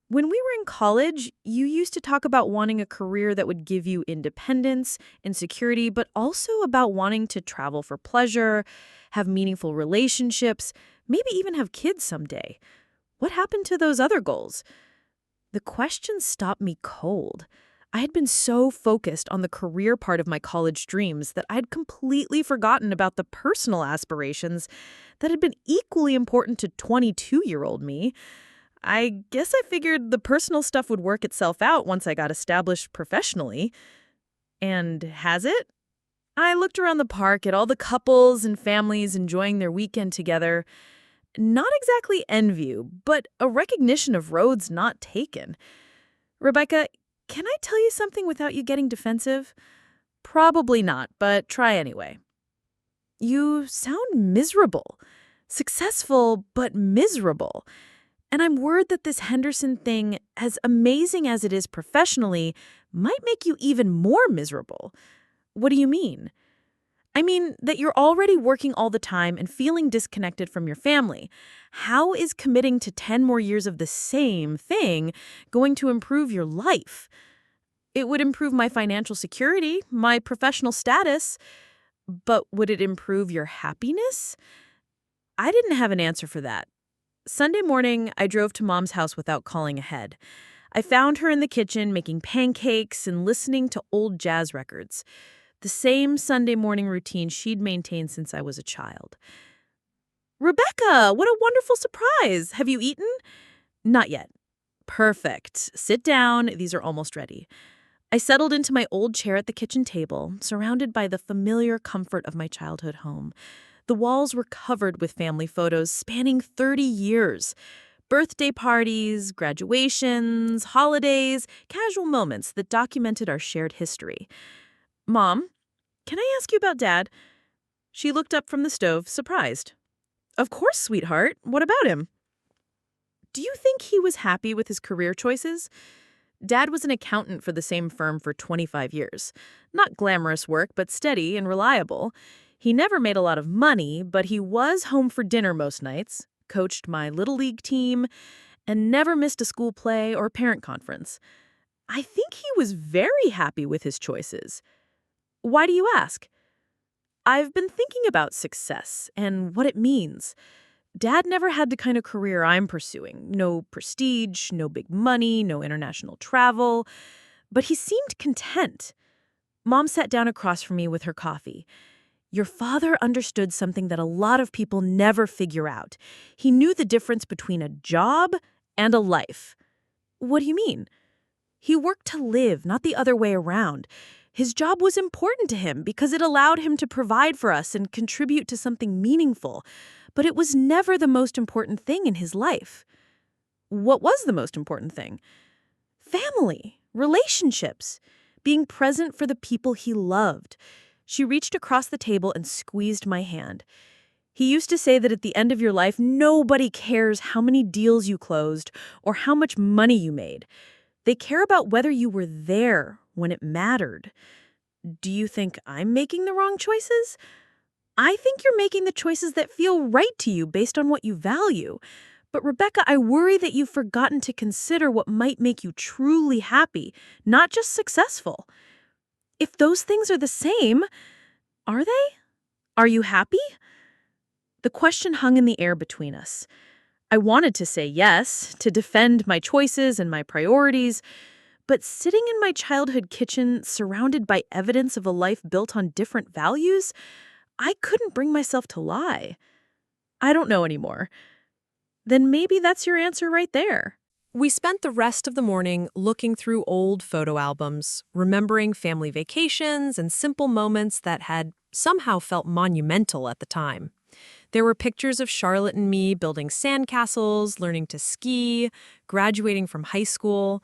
When we were in college, you used to talk about wanting a career that would give you independence and security, but also about wanting to travel for pleasure, have meaningful relationships, maybe even have kids someday. What happened to those other goals? The question stopped me cold. I had been so focused on the career part of my college dreams that I'd completely forgotten about the personal aspirations that had been equally important to 22-year-old me. I guess I figured the personal stuff would work itself out once I got established professionally. And has it? I looked around the park at all the couples and families enjoying their weekend together. Not exactly envy, but a recognition of roads not taken. Rebecca, can I tell you something without you getting defensive? Probably not, but try anyway. You sound miserable. Successful, but miserable. And I'm worried that this Henderson thing, as amazing as it is professionally, might make you even more miserable. What do you mean? I mean that you're already working all the time and feeling disconnected from your family. How is committing to 10 more years of the same thing going to improve your life? It would improve my financial security, my professional status, but would it improve your happiness? I didn't have an answer for that. Sunday morning, I drove to Mom's house without calling ahead. I found her in the kitchen making pancakes and listening to old jazz records. The same Sunday morning routine she'd maintained since I was a child. Rebecca, what a wonderful surprise. Have you eaten? Not yet. Perfect. Sit down. These are almost ready. I settled into my old chair at the kitchen table, surrounded by the familiar comfort of my childhood home. The walls were covered with family photos spanning 30 years. Birthday parties, graduations, holidays, casual moments that documented our shared history. Mom, can I ask you about Dad? She looked up from the stove, surprised. Of course, sweetheart. What about him? Do you think he was happy with his career choices? Dad was an accountant for the same firm for 25 years. Not glamorous work, but steady and reliable. He never made a lot of money, but he was home for dinner most nights, coached my little league team, and never missed a school play or parent conference. I think he was very happy with his choices. Why do you ask? I've been thinking about success and what it means. Dad never had the kind of career I'm pursuing. No prestige, no big money, no international travel. But he seemed content. Mom sat down across from me with her coffee. Your father understood something that a lot of people never figure out. He knew the difference between a job and a life. What do you mean? He worked to live, not the other way around. His job was important to him because it allowed him to provide for us and contribute to something meaningful. But it was never the most important thing in his life. What was the most important thing? Family, relationships, being present for the people he loved. She reached across the table and squeezed my hand. He used to say that at the end of your life, nobody cares how many deals you closed or how much money you made. They care about whether you were there when it mattered. Do you think I'm making the wrong choices? I think you're making the choices that feel right to you based on what you value. But Rebecca, I worry that you've forgotten to consider what might make you truly happy, not just successful. If those things are the same, are they? Are you happy? The question hung in the air between us. I wanted to say yes, to defend my choices and my priorities, but sitting in my childhood kitchen, surrounded by evidence of a life built on different values, I couldn't bring myself to lie. I don't know anymore. Then maybe that's your answer right there. We spent the rest of the morning looking through old photo albums, remembering family vacations and simple moments that had somehow felt monumental at the time. There were pictures of Charlotte and me building sandcastles, learning to ski, graduating from high school,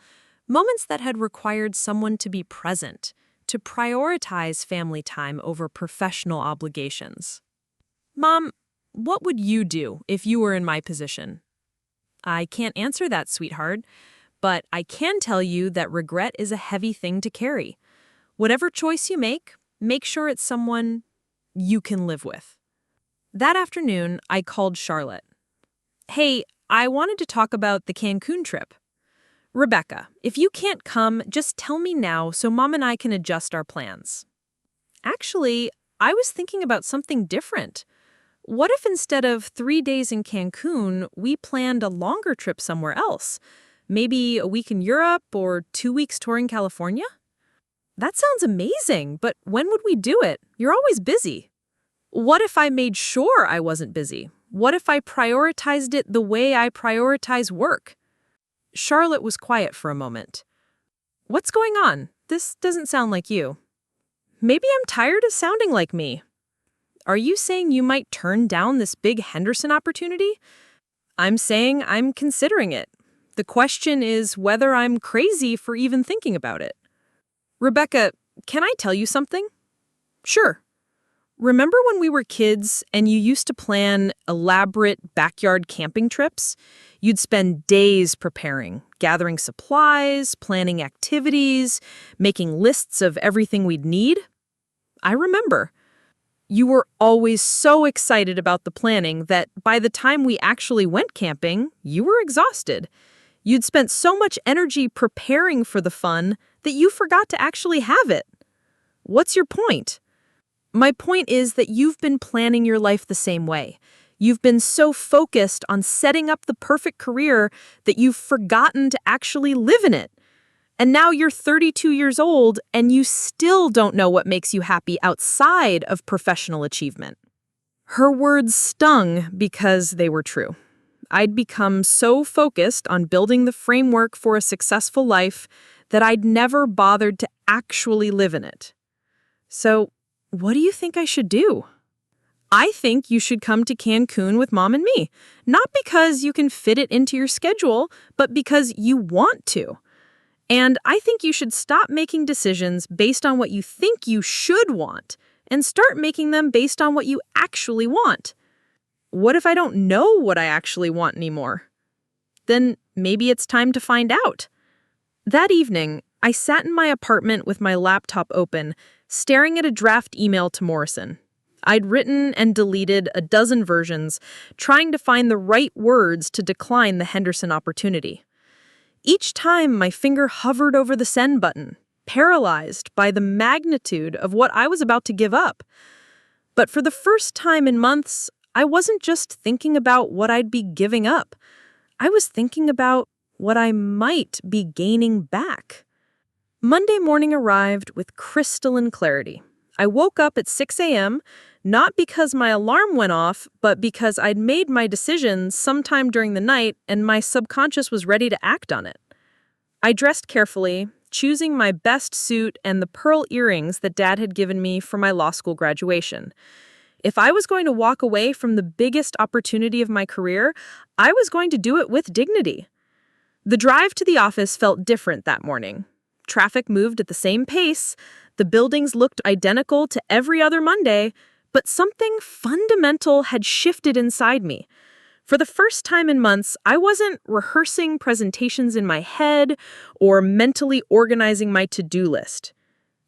moments that had required someone to be present, to prioritize family time over professional obligations. Mom, what would you do if you were in my position? I can't answer that, sweetheart, but I can tell you that regret is a heavy thing to carry. Whatever choice you make sure it's someone you can live with. That afternoon, I called Charlotte. Hey, I wanted to talk about the Cancun trip. Rebecca, if you can't come, just tell me now so Mom and I can adjust our plans. Actually, I was thinking about something different. What if instead of 3 days in Cancun, we planned a longer trip somewhere else? Maybe a week in Europe or 2 weeks touring California? That sounds amazing, but when would we do it? You're always busy. What if I made sure I wasn't busy? What if I prioritized it the way I prioritize work? Charlotte was quiet for a moment. What's going on? This doesn't sound like you. Maybe I'm tired of sounding like me. Are you saying you might turn down this big Henderson opportunity? I'm saying I'm considering it. The question is whether I'm crazy for even thinking about it. Rebecca, can I tell you something? Sure. Remember when we were kids and you used to plan elaborate backyard camping trips? You'd spend days preparing, gathering supplies, planning activities, making lists of everything we'd need. I remember. You were always so excited about the planning that by the time we actually went camping, you were exhausted. You'd spent so much energy preparing for the fun that you forgot to actually have it. What's your point? My point is that you've been planning your life the same way. You've been so focused on setting up the perfect career that you've forgotten to actually live in it. And now you're 32 years old and you still don't know what makes you happy outside of professional achievement. Her words stung because they were true. I'd become so focused on building the framework for a successful life that I'd never bothered to actually live in it. So, what do you think I should do? I think you should come to Cancun with Mom and me, not because you can fit it into your schedule, but because you want to. And I think you should stop making decisions based on what you think you should want and start making them based on what you actually want. What if I don't know what I actually want anymore? Then maybe it's time to find out. That evening, I sat in my apartment with my laptop open, staring at a draft email to Morrison. I'd written and deleted a dozen versions, trying to find the right words to decline the Henderson opportunity. Each time, my finger hovered over the send button, paralyzed by the magnitude of what I was about to give up. But for the first time in months, I wasn't just thinking about what I'd be giving up. I was thinking about what I might be gaining back. Monday morning arrived with crystalline clarity. I woke up at 6 a.m., not because my alarm went off, but because I'd made my decision sometime during the night and my subconscious was ready to act on it. I dressed carefully, choosing my best suit and the pearl earrings that Dad had given me for my law school graduation. If I was going to walk away from the biggest opportunity of my career, I was going to do it with dignity. The drive to the office felt different that morning. Traffic moved at the same pace, the buildings looked identical to every other Monday, but something fundamental had shifted inside me. For the first time in months, I wasn't rehearsing presentations in my head or mentally organizing my to-do list.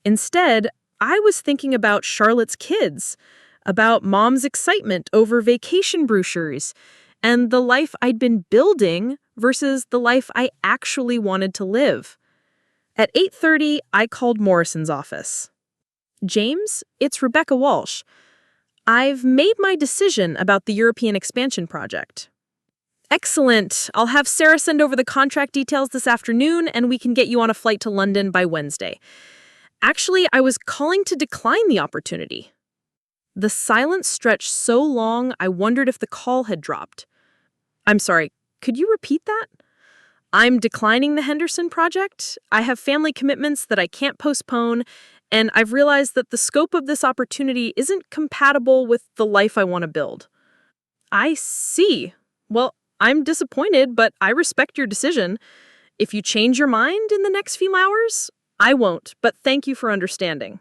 Instead, I was thinking about Charlotte's kids, about Mom's excitement over vacation brochures, and the life I'd been building versus the life I actually wanted to live. At 8:30, I called Morrison's office. James, it's Rebecca Walsh. I've made my decision about the European expansion project. Excellent. I'll have Sarah send over the contract details this afternoon, and we can get you on a flight to London by Wednesday. Actually, I was calling to decline the opportunity. The silence stretched so long, I wondered if the call had dropped. I'm sorry, could you repeat that? I'm declining the Henderson project. I have family commitments that I can't postpone, and I've realized that the scope of this opportunity isn't compatible with the life I want to build. I see. Well, I'm disappointed, but I respect your decision. If you change your mind in the next few hours, I won't, but thank you for understanding.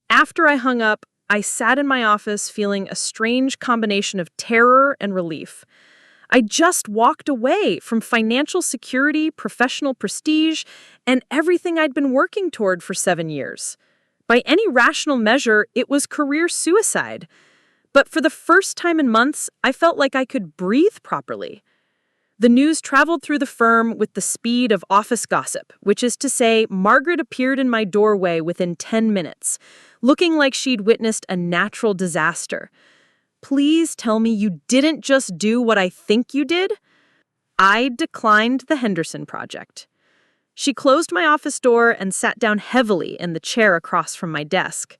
After I hung up, I sat in my office feeling a strange combination of terror and relief. I just walked away from financial security, professional prestige, and everything I'd been working toward for 7 years. By any rational measure, it was career suicide. But for the first time in months, I felt like I could breathe properly. The news traveled through the firm with the speed of office gossip, which is to say, Margaret appeared in my doorway within 10 minutes, looking like she'd witnessed a natural disaster. Please tell me you didn't just do what I think you did? I declined the Henderson project. She closed my office door and sat down heavily in the chair across from my desk.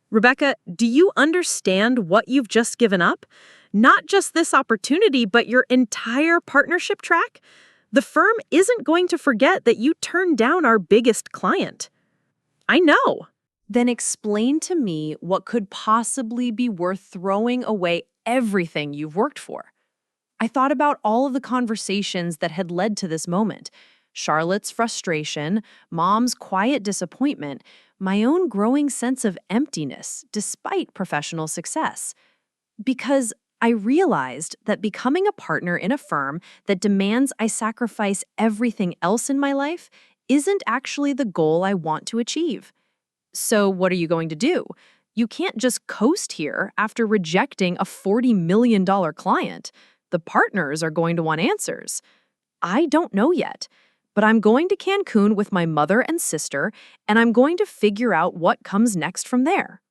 Rebecca, do you understand what you've just given up? Not just this opportunity, but your entire partnership track? The firm isn't going to forget that you turned down our biggest client. I know. Then explain to me what could possibly be worth throwing away everything you've worked for. I thought about all of the conversations that had led to this moment. Charlotte's frustration, Mom's quiet disappointment, my own growing sense of emptiness despite professional success. Because I realized that becoming a partner in a firm that demands I sacrifice everything else in my life isn't actually the goal I want to achieve. So what are you going to do? You can't just coast here after rejecting a $40 million client. The partners are going to want answers. I don't know yet, but I'm going to Cancun with my mother and sister, and I'm going to figure out what comes next from there.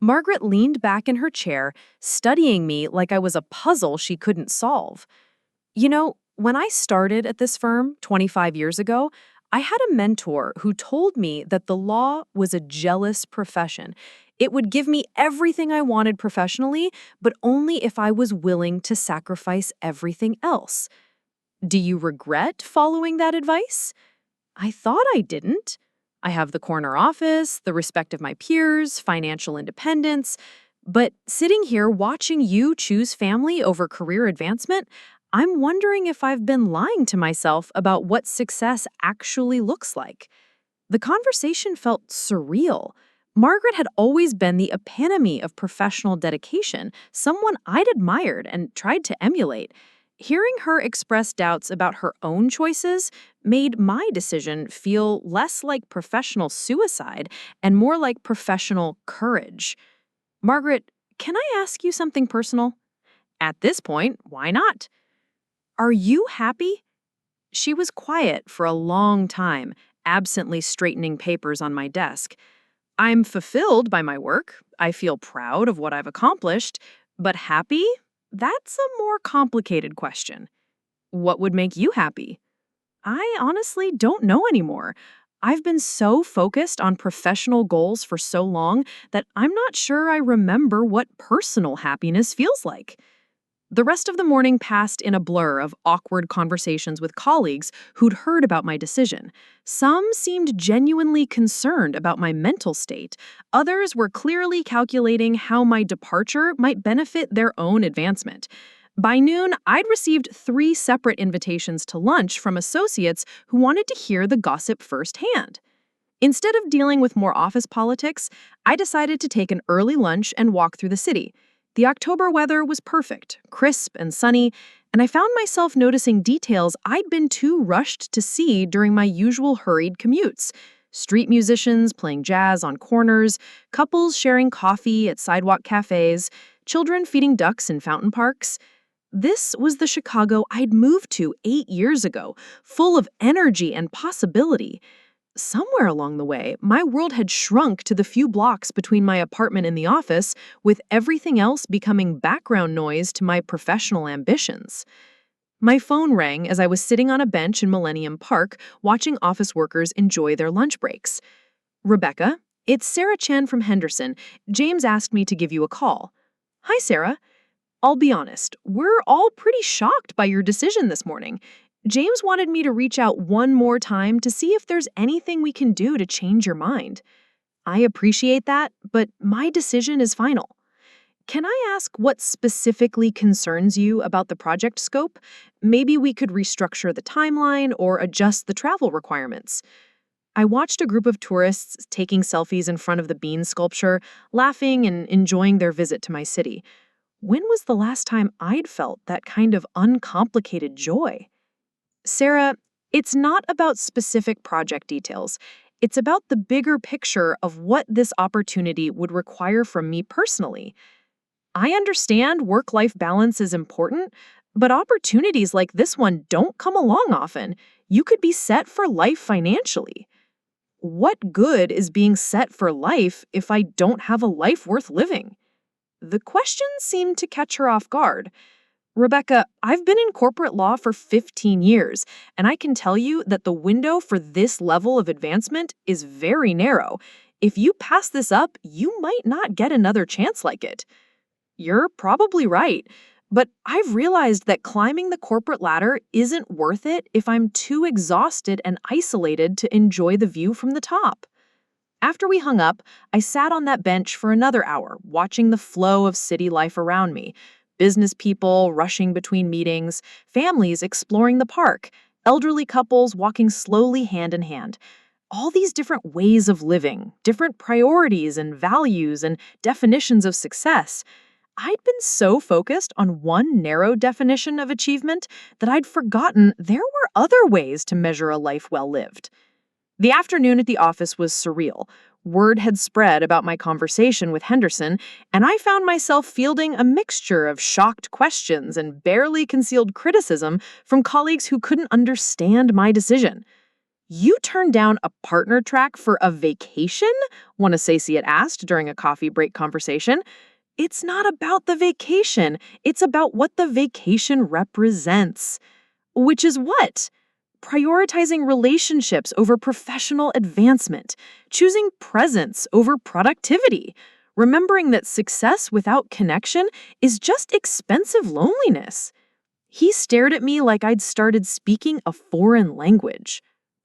Margaret leaned back in her chair, studying me like I was a puzzle she couldn't solve. You know, when I started at this firm 25 years ago, I had a mentor who told me that the law was a jealous profession. It would give me everything I wanted professionally, but only if I was willing to sacrifice everything else. Do you regret following that advice? I thought I didn't. I have the corner office, the respect of my peers, financial independence. But sitting here watching you choose family over career advancement, I'm wondering if I've been lying to myself about what success actually looks like. The conversation felt surreal. Margaret had always been the epitome of professional dedication, someone I'd admired and tried to emulate. Hearing her express doubts about her own choices made my decision feel less like professional suicide and more like professional courage. Margaret, can I ask you something personal? At this point, why not? Are you happy? She was quiet for a long time, absently straightening papers on my desk. I'm fulfilled by my work. I feel proud of what I've accomplished. But happy? That's a more complicated question. What would make you happy? I honestly don't know anymore. I've been so focused on professional goals for so long that I'm not sure I remember what personal happiness feels like. The rest of the morning passed in a blur of awkward conversations with colleagues who'd heard about my decision. Some seemed genuinely concerned about my mental state. Others were clearly calculating how my departure might benefit their own advancement. By noon, I'd received 3 separate invitations to lunch from associates who wanted to hear the gossip firsthand. Instead of dealing with more office politics, I decided to take an early lunch and walk through the city. The October weather was perfect, crisp and sunny, and I found myself noticing details I'd been too rushed to see during my usual hurried commutes. Street musicians playing jazz on corners, couples sharing coffee at sidewalk cafes, children feeding ducks in fountain parks. This was the Chicago I'd moved to 8 years ago, full of energy and possibility. Somewhere along the way, my world had shrunk to the few blocks between my apartment and the office, with everything else becoming background noise to my professional ambitions. My phone rang as I was sitting on a bench in Millennium Park watching office workers enjoy their lunch breaks. Rebecca, it's Sarah Chen from Henderson. James asked me to give you a call. Hi, Sarah. I'll be honest, we're all pretty shocked by your decision this morning. James wanted me to reach out one more time to see if there's anything we can do to change your mind. I appreciate that, but my decision is final. Can I ask what specifically concerns you about the project scope? Maybe we could restructure the timeline or adjust the travel requirements. I watched a group of tourists taking selfies in front of the bean sculpture, laughing and enjoying their visit to my city. When was the last time I'd felt that kind of uncomplicated joy? Sarah, it's not about specific project details. It's about the bigger picture of what this opportunity would require from me personally. I understand work-life balance is important, but opportunities like this one don't come along often. You could be set for life financially. What good is being set for life if I don't have a life worth living? The question seemed to catch her off guard. Rebecca, I've been in corporate law for 15 years, and I can tell you that the window for this level of advancement is very narrow. If you pass this up, you might not get another chance like it. You're probably right, but I've realized that climbing the corporate ladder isn't worth it if I'm too exhausted and isolated to enjoy the view from the top. After we hung up, I sat on that bench for another hour, watching the flow of city life around me. Business people rushing between meetings, families exploring the park, elderly couples walking slowly hand in hand. All these different ways of living, different priorities and values and definitions of success. I'd been so focused on one narrow definition of achievement that I'd forgotten there were other ways to measure a life well lived. The afternoon at the office was surreal. Word had spread about my conversation with Henderson, and I found myself fielding a mixture of shocked questions and barely concealed criticism from colleagues who couldn't understand my decision. You turned down a partner track for a vacation? One associate asked during a coffee break conversation. It's not about the vacation. It's about what the vacation represents. Which is what? Prioritizing relationships over professional advancement, choosing presence over productivity, remembering that success without connection is just expensive loneliness. He stared at me like I'd started speaking a foreign language.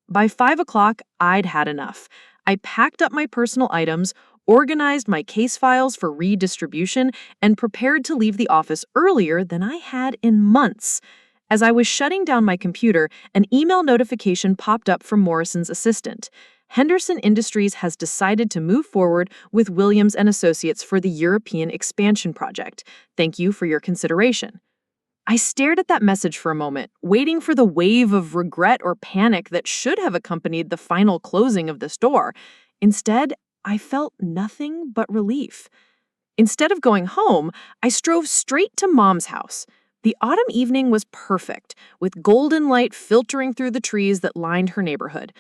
By 5 o'clock, I'd had enough. I packed up my personal items, organized my case files for redistribution, and prepared to leave the office earlier than I had in months. As I was shutting down my computer, an email notification popped up from Morrison's assistant. Henderson Industries has decided to move forward with Williams and Associates for the European expansion project. Thank you for your consideration. I stared at that message for a moment, waiting for the wave of regret or panic that should have accompanied the final closing of the store. Instead, I felt nothing but relief. Instead of going home, I strove straight to Mom's house. The autumn evening was perfect, with golden light filtering through the trees that lined her neighborhood.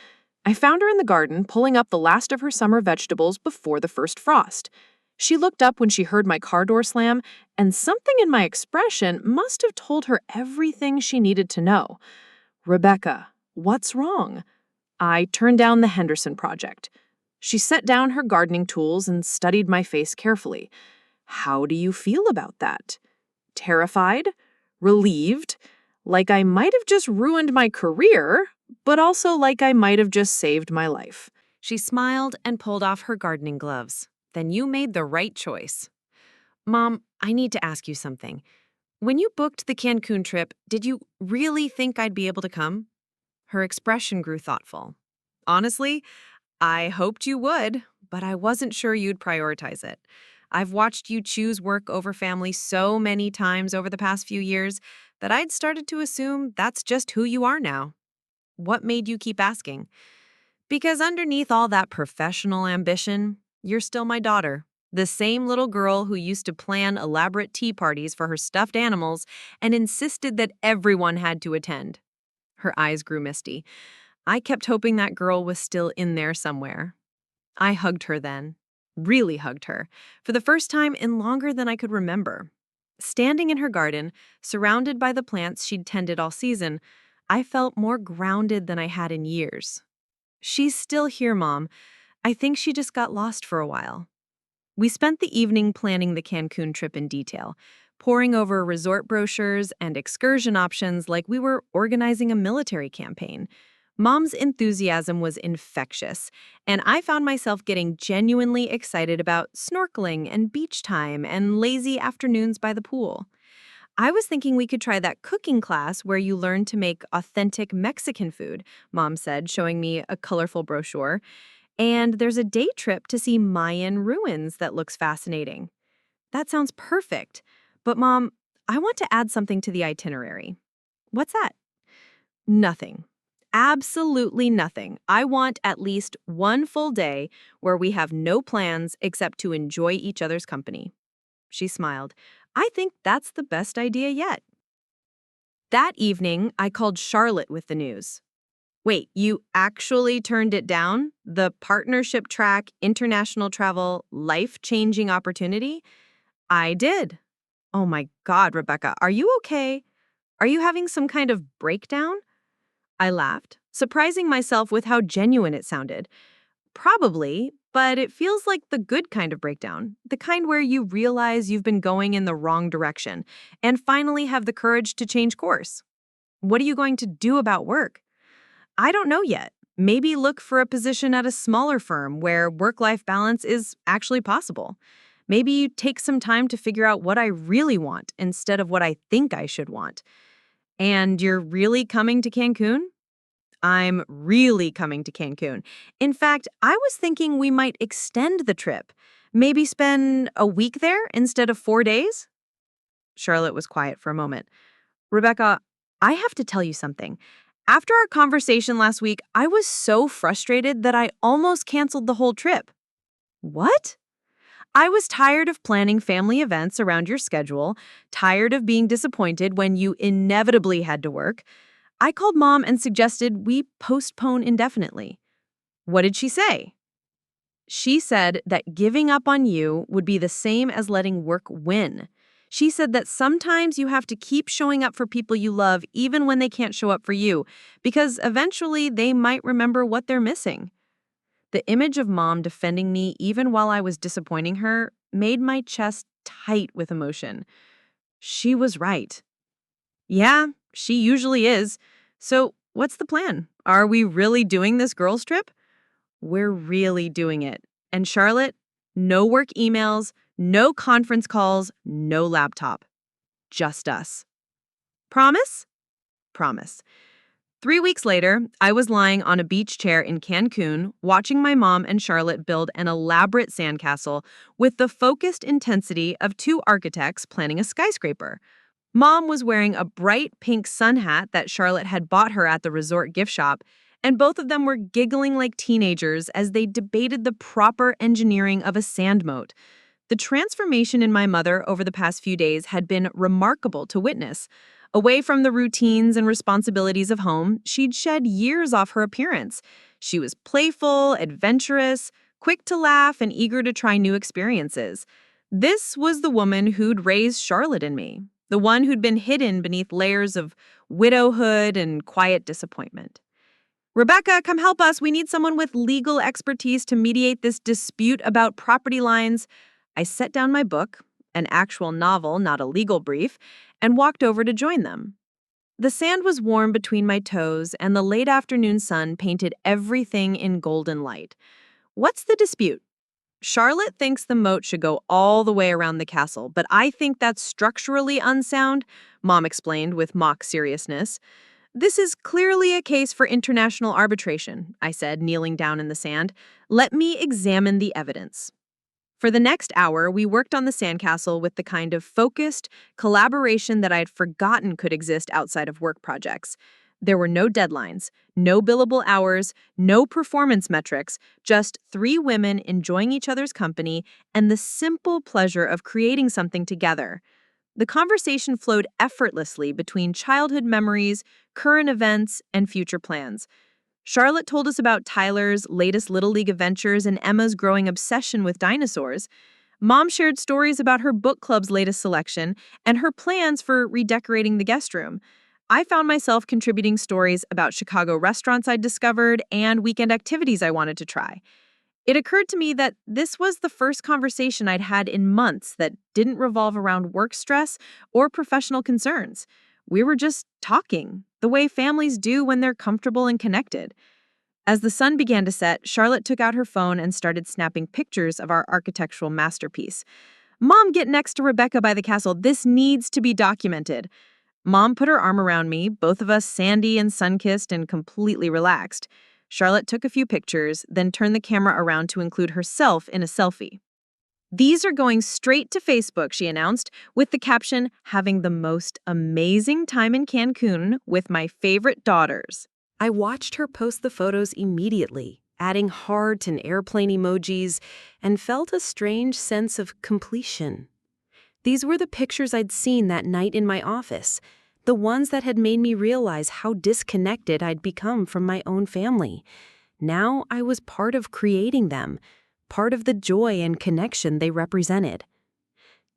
I found her in the garden, pulling up the last of her summer vegetables before the first frost. She looked up when she heard my car door slam, and something in my expression must have told her everything she needed to know. "Rebecca, what's wrong?" I turned down the Henderson project. She set down her gardening tools and studied my face carefully. "How do you feel about that?" Terrified? Relieved? Like I might have just ruined my career, but also like I might have just saved my life. She smiled and pulled off her gardening gloves. Then you made the right choice. Mom, I need to ask you something. When you booked the Cancun trip, did you really think I'd be able to come? Her expression grew thoughtful. Honestly, I hoped you would, but I wasn't sure you'd prioritize it. I've watched you choose work over family so many times over the past few years that I'd started to assume that's just who you are now. What made you keep asking? Because underneath all that professional ambition, you're still my daughter, the same little girl who used to plan elaborate tea parties for her stuffed animals and insisted that everyone had to attend. Her eyes grew misty. I kept hoping that girl was still in there somewhere. I hugged her then. Really hugged her, for the first time in longer than I could remember. Standing in her garden, surrounded by the plants she'd tended all season, I felt more grounded than I had in years. She's still here, Mom. I think she just got lost for a while. We spent the evening planning the Cancun trip in detail, poring over resort brochures and excursion options like we were organizing a military campaign. Mom's enthusiasm was infectious, and I found myself getting genuinely excited about snorkeling and beach time and lazy afternoons by the pool. I was thinking we could try that cooking class where you learn to make authentic Mexican food, Mom said, showing me a colorful brochure. And there's a day trip to see Mayan ruins that looks fascinating. That sounds perfect. But Mom, I want to add something to the itinerary. What's that? Nothing. Absolutely nothing. I want at least one full day where we have no plans except to enjoy each other's company. She smiled. I think that's the best idea yet. That evening, I called Charlotte with the news. Wait, you actually turned it down? The partnership track, international travel, life-changing opportunity? I did. Oh my God, Rebecca, are you okay? Are you having some kind of breakdown? I laughed, surprising myself with how genuine it sounded. Probably, but it feels like the good kind of breakdown, the kind where you realize you've been going in the wrong direction and finally have the courage to change course. What are you going to do about work? I don't know yet. Maybe look for a position at a smaller firm where work-life balance is actually possible. Maybe you take some time to figure out what I really want instead of what I think I should want. And you're really coming to Cancun? I'm really coming to Cancun. In fact, I was thinking we might extend the trip. Maybe spend a week there instead of 4 days? Charlotte was quiet for a moment. Rebecca, I have to tell you something. After our conversation last week, I was so frustrated that I almost canceled the whole trip. What? I was tired of planning family events around your schedule, tired of being disappointed when you inevitably had to work. I called Mom and suggested we postpone indefinitely. What did she say? She said that giving up on you would be the same as letting work win. She said that sometimes you have to keep showing up for people you love even when they can't show up for you, because eventually they might remember what they're missing. The image of Mom defending me even while I was disappointing her made my chest tight with emotion. She was right. Yeah, she usually is. So, what's the plan? Are we really doing this girls' trip? We're really doing it. And Charlotte, no work emails, no conference calls, no laptop. Just us. Promise? Promise. 3 weeks later, I was lying on a beach chair in Cancun, watching my mom and Charlotte build an elaborate sandcastle with the focused intensity of two architects planning a skyscraper. Mom was wearing a bright pink sun hat that Charlotte had bought her at the resort gift shop, and both of them were giggling like teenagers as they debated the proper engineering of a sand moat. The transformation in my mother over the past few days had been remarkable to witness. Away from the routines and responsibilities of home, she'd shed years off her appearance. She was playful, adventurous, quick to laugh, and eager to try new experiences. This was the woman who'd raised Charlotte and me, the one who'd been hidden beneath layers of widowhood and quiet disappointment. Rebecca, come help us. We need someone with legal expertise to mediate this dispute about property lines. I set down my book, an actual novel, not a legal brief, and walked over to join them. The sand was warm between my toes, and the late afternoon sun painted everything in golden light. What's the dispute? Charlotte thinks the moat should go all the way around the castle, but I think that's structurally unsound, Mom explained with mock seriousness. This is clearly a case for international arbitration, I said, kneeling down in the sand. Let me examine the evidence. For the next hour, we worked on the sandcastle with the kind of focused collaboration that I had forgotten could exist outside of work projects. There were no deadlines, no billable hours, no performance metrics, just three women enjoying each other's company and the simple pleasure of creating something together. The conversation flowed effortlessly between childhood memories, current events, and future plans. Charlotte told us about Tyler's latest Little League adventures and Emma's growing obsession with dinosaurs. Mom shared stories about her book club's latest selection and her plans for redecorating the guest room. I found myself contributing stories about Chicago restaurants I'd discovered and weekend activities I wanted to try. It occurred to me that this was the first conversation I'd had in months that didn't revolve around work stress or professional concerns. We were just talking, the way families do when they're comfortable and connected. As the sun began to set, Charlotte took out her phone and started snapping pictures of our architectural masterpiece. Mom, get next to Rebecca by the castle. This needs to be documented. Mom put her arm around me, both of us sandy and sun-kissed and completely relaxed. Charlotte took a few pictures, then turned the camera around to include herself in a selfie. These are going straight to Facebook, she announced, with the caption, "Having the most amazing time in Cancun with my favorite daughters." I watched her post the photos immediately, adding heart and airplane emojis, and felt a strange sense of completion. These were the pictures I'd seen that night in my office, the ones that had made me realize how disconnected I'd become from my own family. Now I was part of creating them, part of the joy and connection they represented.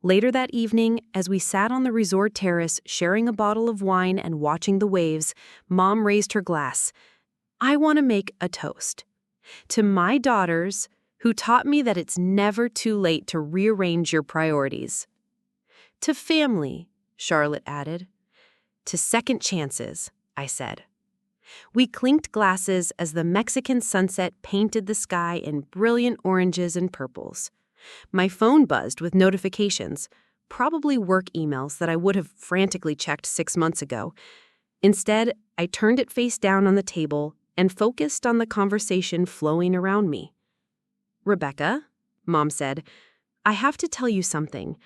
Later that evening, as we sat on the resort terrace sharing a bottle of wine and watching the waves, Mom raised her glass. I want to make a toast. To my daughters, who taught me that it's never too late to rearrange your priorities. To family, Charlotte added. To second chances, I said. We clinked glasses as the Mexican sunset painted the sky in brilliant oranges and purples. My phone buzzed with notifications, probably work emails that I would have frantically checked 6 months ago. Instead, I turned it face down on the table and focused on the conversation flowing around me. Rebecca, Mom said, I have to tell you something.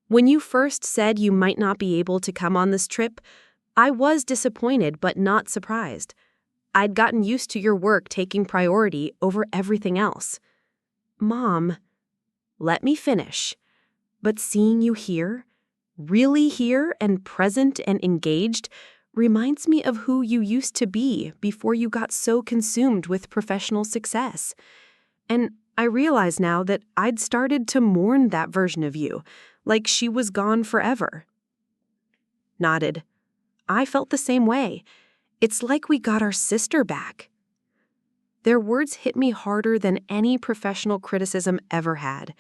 When you first said you might not be able to come on this trip, I was disappointed but not surprised. I'd gotten used to your work taking priority over everything else. Mom, let me finish. But seeing you here, really here and present and engaged, reminds me of who you used to be before you got so consumed with professional success. And I realize now that I'd started to mourn that version of you, like she was gone forever. Nodded. I felt the same way. It's like we got our sister back. Their words hit me harder than any professional criticism ever had.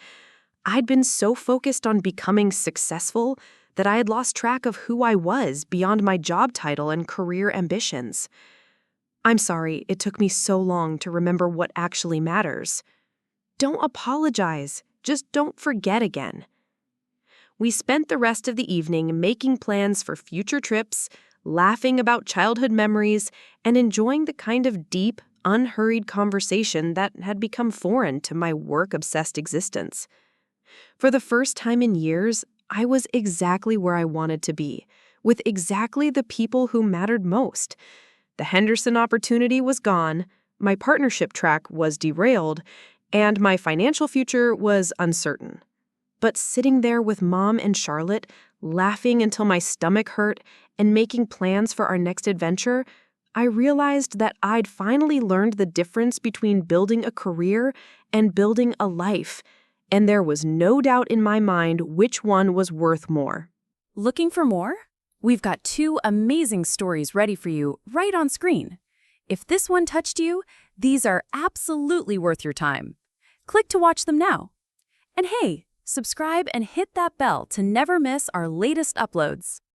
I'd been so focused on becoming successful that I had lost track of who I was beyond my job title and career ambitions. I'm sorry it took me so long to remember what actually matters. Don't apologize, just don't forget again. We spent the rest of the evening making plans for future trips, laughing about childhood memories, and enjoying the kind of deep, unhurried conversation that had become foreign to my work-obsessed existence. For the first time in years, I was exactly where I wanted to be, with exactly the people who mattered most. The Henderson opportunity was gone, my partnership track was derailed, and my financial future was uncertain. But sitting there with Mom and Charlotte, laughing until my stomach hurt and making plans for our next adventure, I realized that I'd finally learned the difference between building a career and building a life, and there was no doubt in my mind which one was worth more. Looking for more? We've got 2 amazing stories ready for you right on screen. If this one touched you, these are absolutely worth your time. Click to watch them now. And hey, subscribe and hit that bell to never miss our latest uploads.